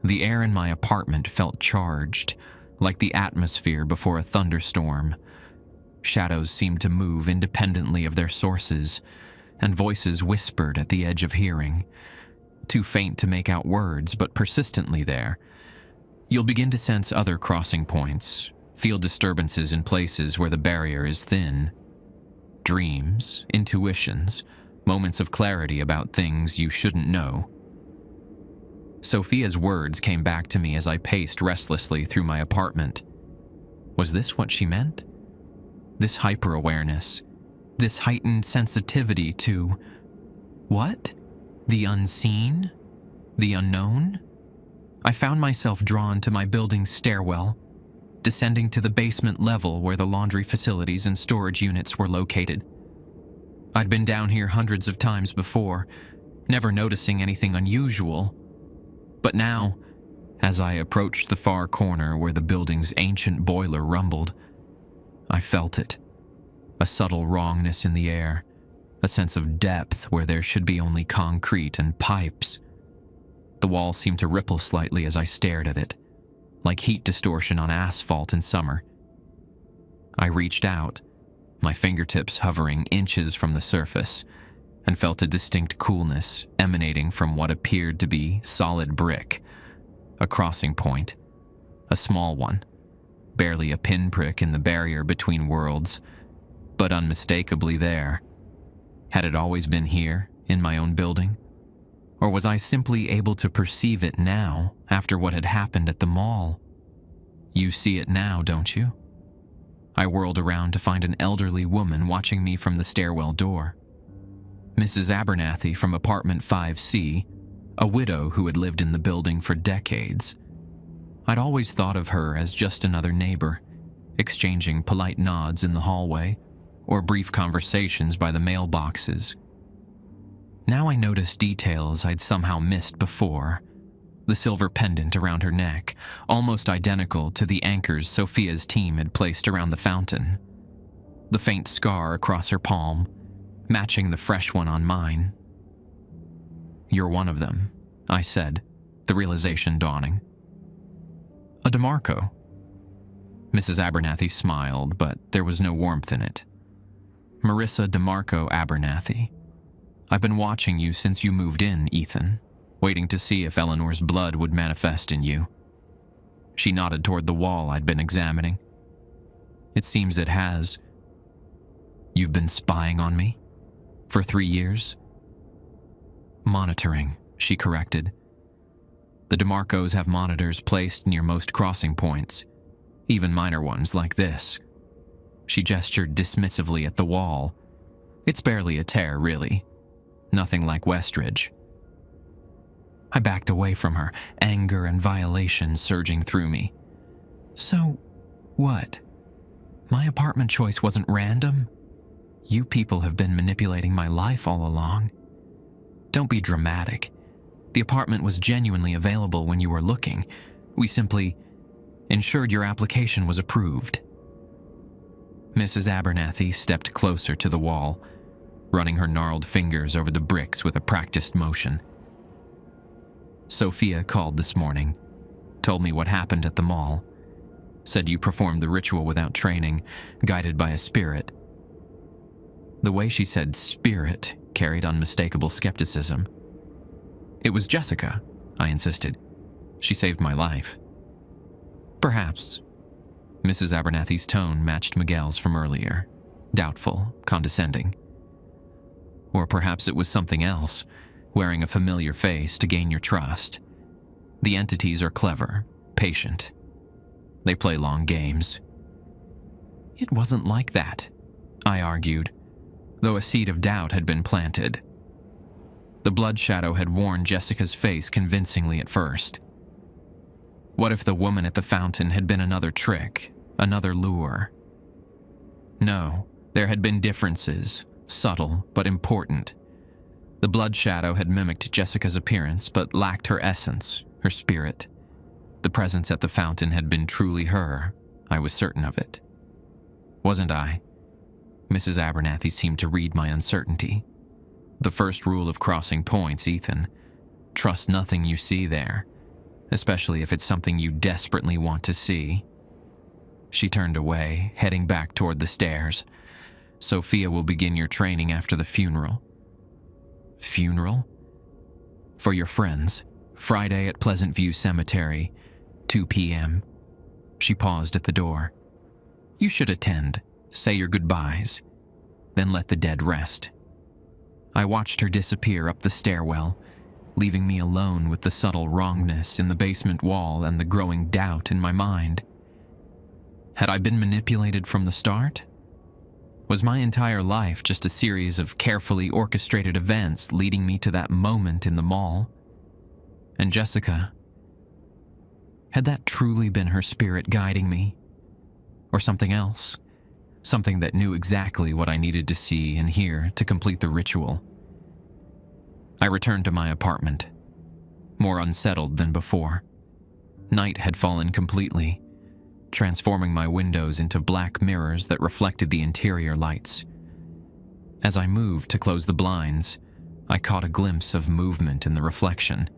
The air in my apartment felt charged, like the atmosphere before a thunderstorm. Shadows seemed to move independently of their sources, and voices whispered at the edge of hearing, too faint to make out words, but persistently there. You'll begin to sense other crossing points, feel disturbances in places where the barrier is thin. Dreams, intuitions, moments of clarity about things you shouldn't know. Sophia's words came back to me as I paced restlessly through my apartment. Was this what she meant? This hyper-awareness, this heightened sensitivity to... what? The unseen? The unknown? I found myself drawn to my building's stairwell. descending to the basement level where the laundry facilities and storage units were located. I'd been down here hundreds of times before, never noticing anything unusual. But now, as I approached the far corner where the building's ancient boiler rumbled, I felt it. A subtle wrongness in the air, a sense of depth where there should be only concrete and pipes. The wall seemed to ripple slightly as I stared at it, like heat distortion on asphalt in summer. I reached out, my fingertips hovering inches from the surface, and felt a distinct coolness emanating from what appeared to be solid brick. A crossing point, a small one, barely a pinprick in the barrier between worlds, but unmistakably there. Had it always been here, in my own building? Or was I simply able to perceive it now, after what had happened at the mall? You see it now, don't you? I whirled around to find an elderly woman watching me from the stairwell door. Mrs. Abernathy from apartment 5C, a widow who had lived in the building for decades. I'd always thought of her as just another neighbor, exchanging polite nods in the hallway or brief conversations by the mailboxes. Now I noticed details I'd somehow missed before. The silver pendant around her neck, almost identical to the anchors Sophia's team had placed around the fountain. The faint scar across her palm, matching the fresh one on mine. "You're one of them," I said, the realization dawning. "A DeMarco." Mrs. Abernathy smiled, but there was no warmth in it. "Marissa DeMarco Abernathy. I've been watching you since you moved in, Ethan, waiting to see if Eleanor's blood would manifest in you." She nodded toward the wall I'd been examining. "It seems it has. You've been spying on me? For 3 years?" "Monitoring," she corrected. "The DeMarcos have monitors placed near most crossing points, even minor ones like this." She gestured dismissively at the wall. "It's barely a tear, really. Nothing like Westridge." I backed away from her, anger and violation surging through me. "So, what? My apartment choice wasn't random? You people have been manipulating my life all along. Don't be dramatic. The apartment was genuinely available when you were looking. We simply ensured your application was approved." Mrs. Abernathy stepped closer to the wall, running her gnarled fingers over the bricks with a practiced motion. "Sophia called this morning, told me what happened at the mall. Said you performed the ritual without training, guided by a spirit." The way she said spirit carried unmistakable skepticism. "It was Jessica," I insisted. "She saved my life." "Perhaps." Mrs. Abernathy's tone matched Miguel's from earlier, doubtful, condescending. "Or perhaps it was something else, wearing a familiar face to gain your trust. The entities are clever, patient. They play long games." "It wasn't like that," I argued, though a seed of doubt had been planted. The blood shadow had worn Jessica's face convincingly at first. What if the woman at the fountain had been another trick, another lure? No, there had been differences, subtle but important. The blood shadow had mimicked Jessica's appearance but lacked her essence, her spirit. The presence at the fountain had been truly her, I was certain of it. Wasn't I? Mrs. Abernathy seemed to read my uncertainty. The first rule of crossing points, Ethan. Trust nothing you see there, especially if it's something you desperately want to see. She turned away, heading back toward the stairs. "Sophia will begin your training after the funeral." "Funeral?" "For your friends. Friday at Pleasant View Cemetery, 2 p.m. She paused at the door. "You should attend, say your goodbyes, then let the dead rest." I watched her disappear up the stairwell, leaving me alone with the subtle wrongness in the basement wall and the growing doubt in my mind. Had I been manipulated from the start? Was my entire life just a series of carefully orchestrated events leading me to that moment in the mall? And Jessica, had that truly been her spirit guiding me, Or something else. Something that knew exactly what I needed to see and hear to complete the ritual. I returned to my apartment, more unsettled than before. Night had fallen completely, transforming my windows into black mirrors that reflected the interior lights. As I moved to close the blinds, I caught a glimpse of movement in the reflection,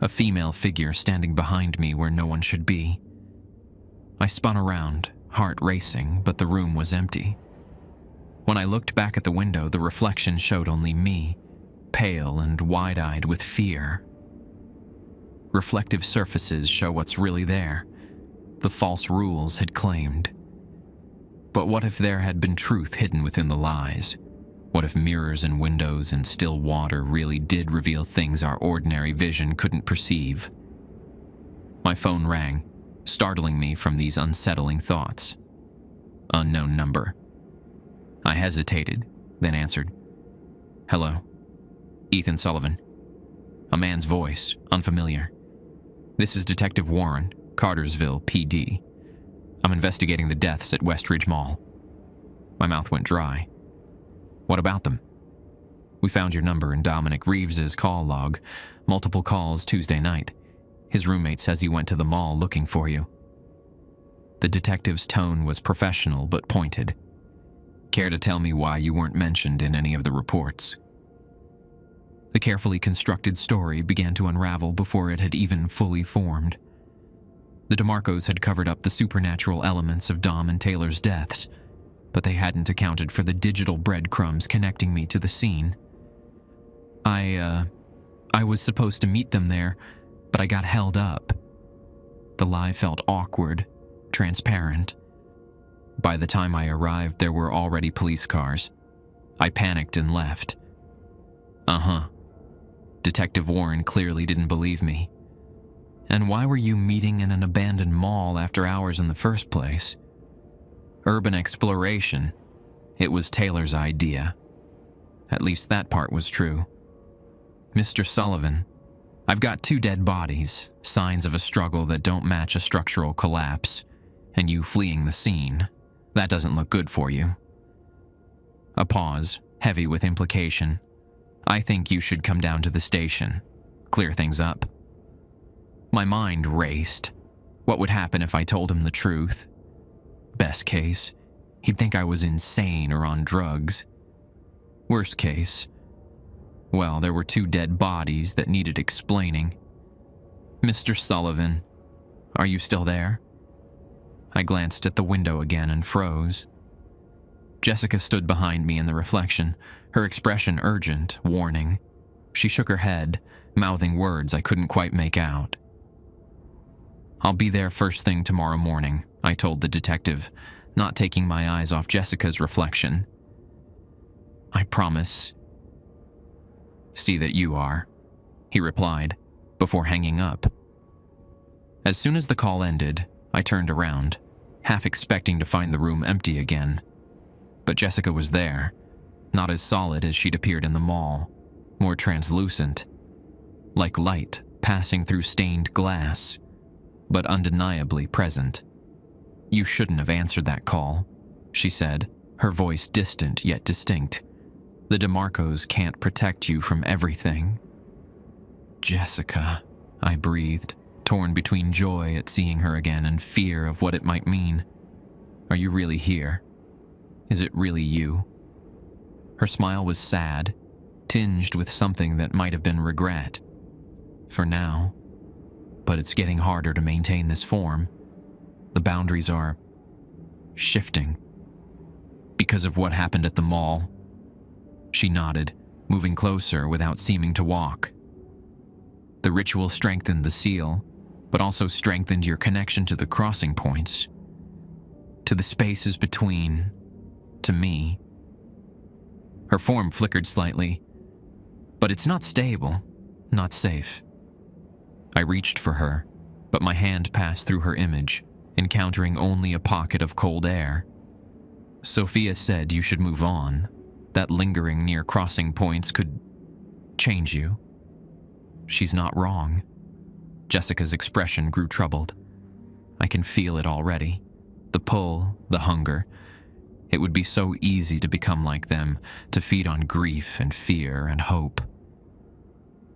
a female figure standing behind me where no one should be. I spun around, heart racing, but the room was empty. When I looked back at the window, the reflection showed only me, pale and wide-eyed with fear. Reflective surfaces show what's really there, the false rules had claimed. But what if there had been truth hidden within the lies? What if mirrors and windows and still water really did reveal things our ordinary vision couldn't perceive? My phone rang, startling me from these unsettling thoughts. Unknown number. I hesitated, then answered. Hello. Ethan Sullivan. A man's voice, unfamiliar. This is Detective Warren, Cartersville, PD. I'm investigating the deaths at Westridge Mall. My mouth went dry. What about them? We found your number in Dominic Reeves's call log. Multiple calls Tuesday night. His roommate says he went to the mall looking for you. The detective's tone was professional but pointed. Care to tell me why you weren't mentioned in any of the reports? The carefully constructed story began to unravel before it had even fully formed. The DeMarcos had covered up the supernatural elements of Dom and Taylor's deaths, but they hadn't accounted for the digital breadcrumbs connecting me to the scene. I was supposed to meet them there, but I got held up. The lie felt awkward, transparent. By the time I arrived, there were already police cars. I panicked and left. Detective Warren clearly didn't believe me. And why were you meeting in an abandoned mall after hours in the first place? Urban exploration. It was Taylor's idea. At least that part was true. Mr. Sullivan, I've got 2 dead bodies, signs of a struggle that don't match a structural collapse, and you fleeing the scene. That doesn't look good for you. A pause, heavy with implication. I think you should come down to the station, clear things up. My mind raced. What would happen if I told him the truth? Best case, he'd think I was insane or on drugs. Worst case, well, there were 2 dead bodies that needed explaining. Mr. Sullivan, are you still there? I glanced at the window again and froze. Jessica stood behind me in the reflection, her expression urgent, warning. She shook her head, mouthing words I couldn't quite make out. I'll be there first thing tomorrow morning, I told the detective, not taking my eyes off Jessica's reflection. I promise. See that you are, he replied, before hanging up. As soon as the call ended, I turned around, half expecting to find the room empty again. But Jessica was there, not as solid as she'd appeared in the mall, more translucent, like light passing through stained glass, but undeniably present. You shouldn't have answered that call, she said, her voice distant yet distinct. The DeMarcos can't protect you from everything. Jessica, I breathed, torn between joy at seeing her again and fear of what it might mean. Are you really here? Is it really you? Her smile was sad, tinged with something that might have been regret. For now. But it's getting harder to maintain this form. The boundaries are shifting. Because of what happened at the mall. She nodded, moving closer without seeming to walk. The ritual strengthened the seal, but also strengthened your connection to the crossing points, to the spaces between, to me. Her form flickered slightly, but it's not stable, not safe. I reached for her, but my hand passed through her image, encountering only a pocket of cold air. Sophia said you should move on. That lingering near crossing points could change you. She's not wrong. Jessica's expression grew troubled. I can feel it already. The pull, the hunger. It would be so easy to become like them, to feed on grief and fear and hope.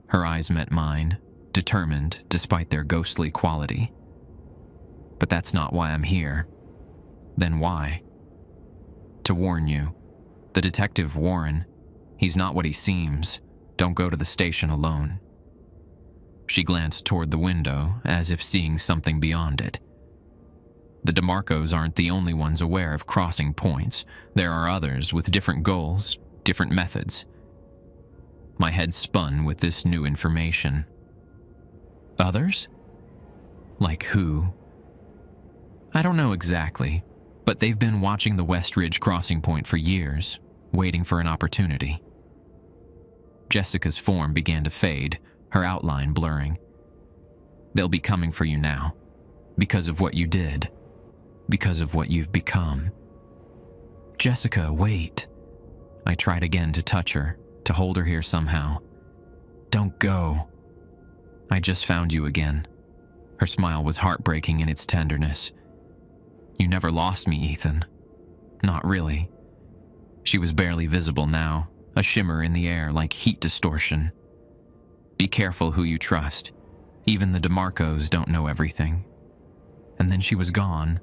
Her eyes met mine, determined despite their ghostly quality. But that's not why I'm here. Then why? To warn you. The detective Warren, he's not what he seems. Don't go to the station alone. She glanced toward the window, as if seeing something beyond it. The DeMarcos aren't the only ones aware of crossing points. There are others with different goals, different methods. My head spun with this new information. Others? Like who? I don't know exactly, but they've been watching the West Ridge crossing point for years, waiting for an opportunity. Jessica's form began to fade, her outline blurring. They'll be coming for you now, because of what you did, because of what you've become. Jessica, wait. I tried again to touch her, to hold her here somehow. Don't go. I just found you again. Her smile was heartbreaking in its tenderness. You never lost me, Ethan. Not really. She was barely visible now, a shimmer in the air like heat distortion. Be careful who you trust. Even the DeMarcos don't know everything. And then she was gone,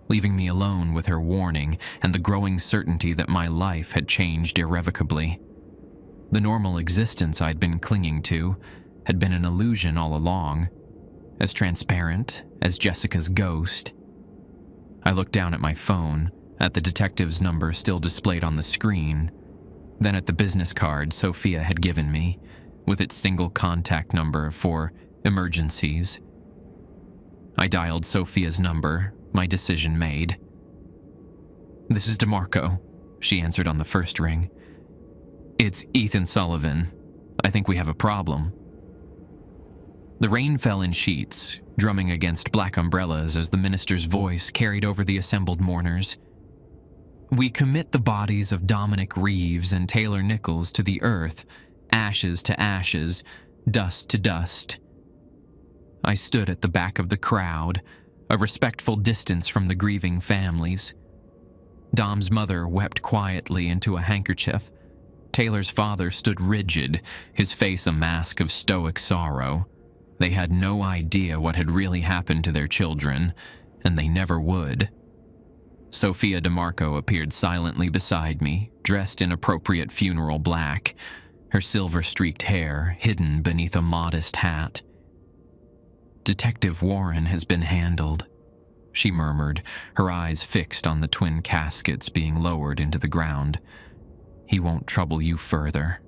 leaving me alone with her warning and the growing certainty that my life had changed irrevocably. The normal existence I'd been clinging to had been an illusion all along, as transparent as Jessica's ghost. I looked down at my phone, at the detective's number still displayed on the screen, then at the business card Sophia had given me, with its single contact number for emergencies. I dialed Sophia's number, my decision made. This is DeMarco, she answered on the first ring. It's Ethan Sullivan. I think we have a problem. The rain fell in sheets, drumming against black umbrellas as the minister's voice carried over the assembled mourners. We commit the bodies of Dominic Reeves and Taylor Nichols to the earth, ashes to ashes, dust to dust. I stood at the back of the crowd, a respectful distance from the grieving families. Dom's mother wept quietly into a handkerchief. Taylor's father stood rigid, his face a mask of stoic sorrow. They had no idea what had really happened to their children, and they never would. Sophia DeMarco appeared silently beside me, dressed in appropriate funeral black, her silver-streaked hair hidden beneath a modest hat. Detective Warren has been handled, she murmured, her eyes fixed on the twin caskets being lowered into the ground. He won't trouble you further.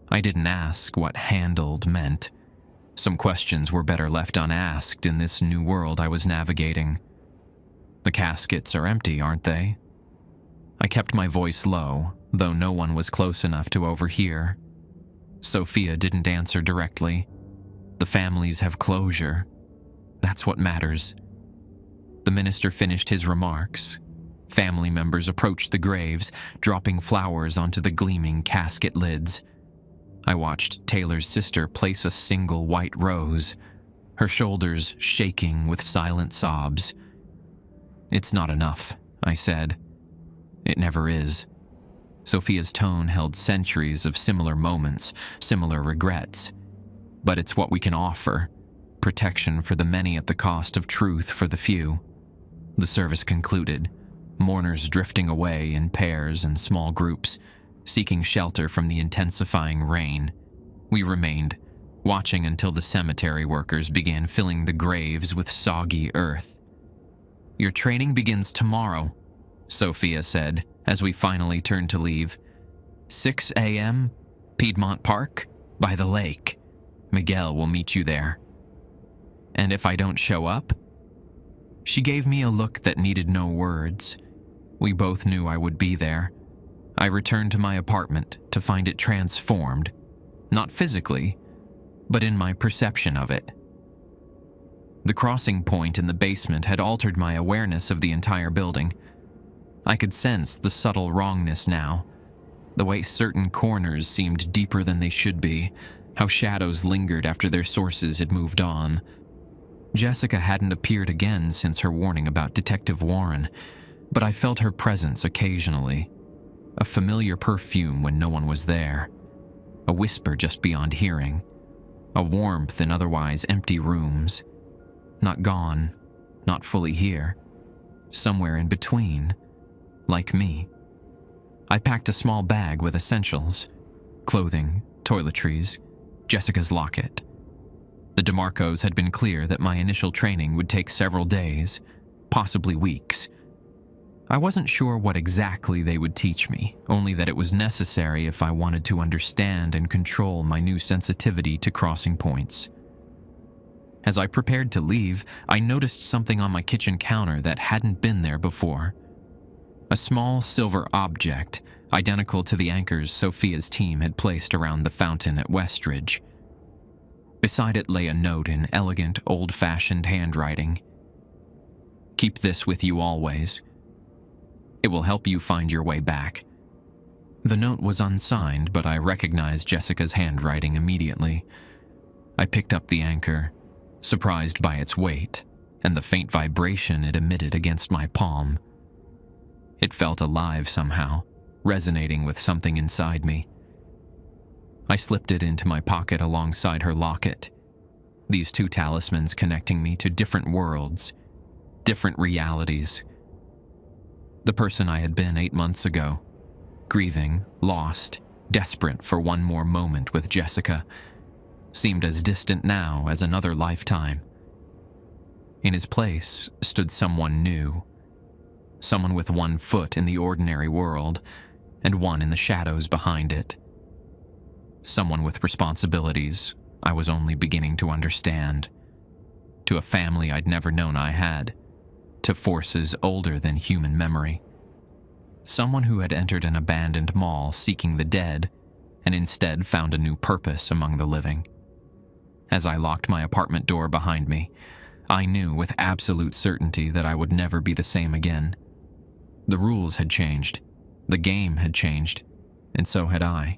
I didn't ask what handled meant. Some questions were better left unasked in this new world I was navigating. The caskets are empty, aren't they? I kept my voice low, though no one was close enough to overhear. Sophia didn't answer directly. The families have closure. That's what matters. The minister finished his remarks. Family members approached the graves, dropping flowers onto the gleaming casket lids. I watched Taylor's sister place a single white rose, her shoulders shaking with silent sobs. It's not enough, I said. It never is. Sophia's tone held centuries of similar moments, similar regrets. But it's what we can offer. Protection for the many at the cost of truth for the few. The service concluded, mourners drifting away in pairs and small groups, seeking shelter from the intensifying rain. We remained, watching until the cemetery workers began filling the graves with soggy earth. Your training begins tomorrow, Sophia said, as we finally turned to leave. 6 a.m., Piedmont Park, by the lake. Miguel will meet you there. And if I don't show up? She gave me a look that needed no words. We both knew I would be there. I returned to my apartment to find it transformed, not physically, but in my perception of it. The crossing point in the basement had altered my awareness of the entire building. I could sense the subtle wrongness now, the way certain corners seemed deeper than they should be, how shadows lingered after their sources had moved on. Jessica hadn't appeared again since her warning about Detective Warren, but I felt her presence occasionally. A familiar perfume when no one was there. A whisper just beyond hearing. A warmth in otherwise empty rooms. Not gone, not fully here. Somewhere in between, like me. I packed a small bag with essentials. Clothing, toiletries, Jessica's locket. The DeMarcos had been clear that my initial training would take several days, possibly weeks. I wasn't sure what exactly they would teach me, only that it was necessary if I wanted to understand and control my new sensitivity to crossing points. As I prepared to leave, I noticed something on my kitchen counter that hadn't been there before. A small silver object, identical to the anchors Sophia's team had placed around the fountain at Westridge. Beside it lay a note in elegant, old-fashioned handwriting. "Keep this with you always. It will help you find your way back." The note was unsigned, but I recognized Jessica's handwriting immediately. I picked up the anchor, surprised by its weight and the faint vibration it emitted against my palm. It felt alive somehow, resonating with something inside me. I slipped it into my pocket alongside her locket. These two talismans connecting me to different worlds, different realities. The person I had been 8 months ago, grieving, lost, desperate for one more moment with Jessica, seemed as distant now as another lifetime. In his place stood someone new, someone with one foot in the ordinary world and one in the shadows behind it. Someone with responsibilities I was only beginning to understand, to a family I'd never known I had, to forces older than human memory. Someone who had entered an abandoned mall seeking the dead and instead found a new purpose among the living. As I locked my apartment door behind me, I knew with absolute certainty that I would never be the same again. The rules had changed, the game had changed, and so had I.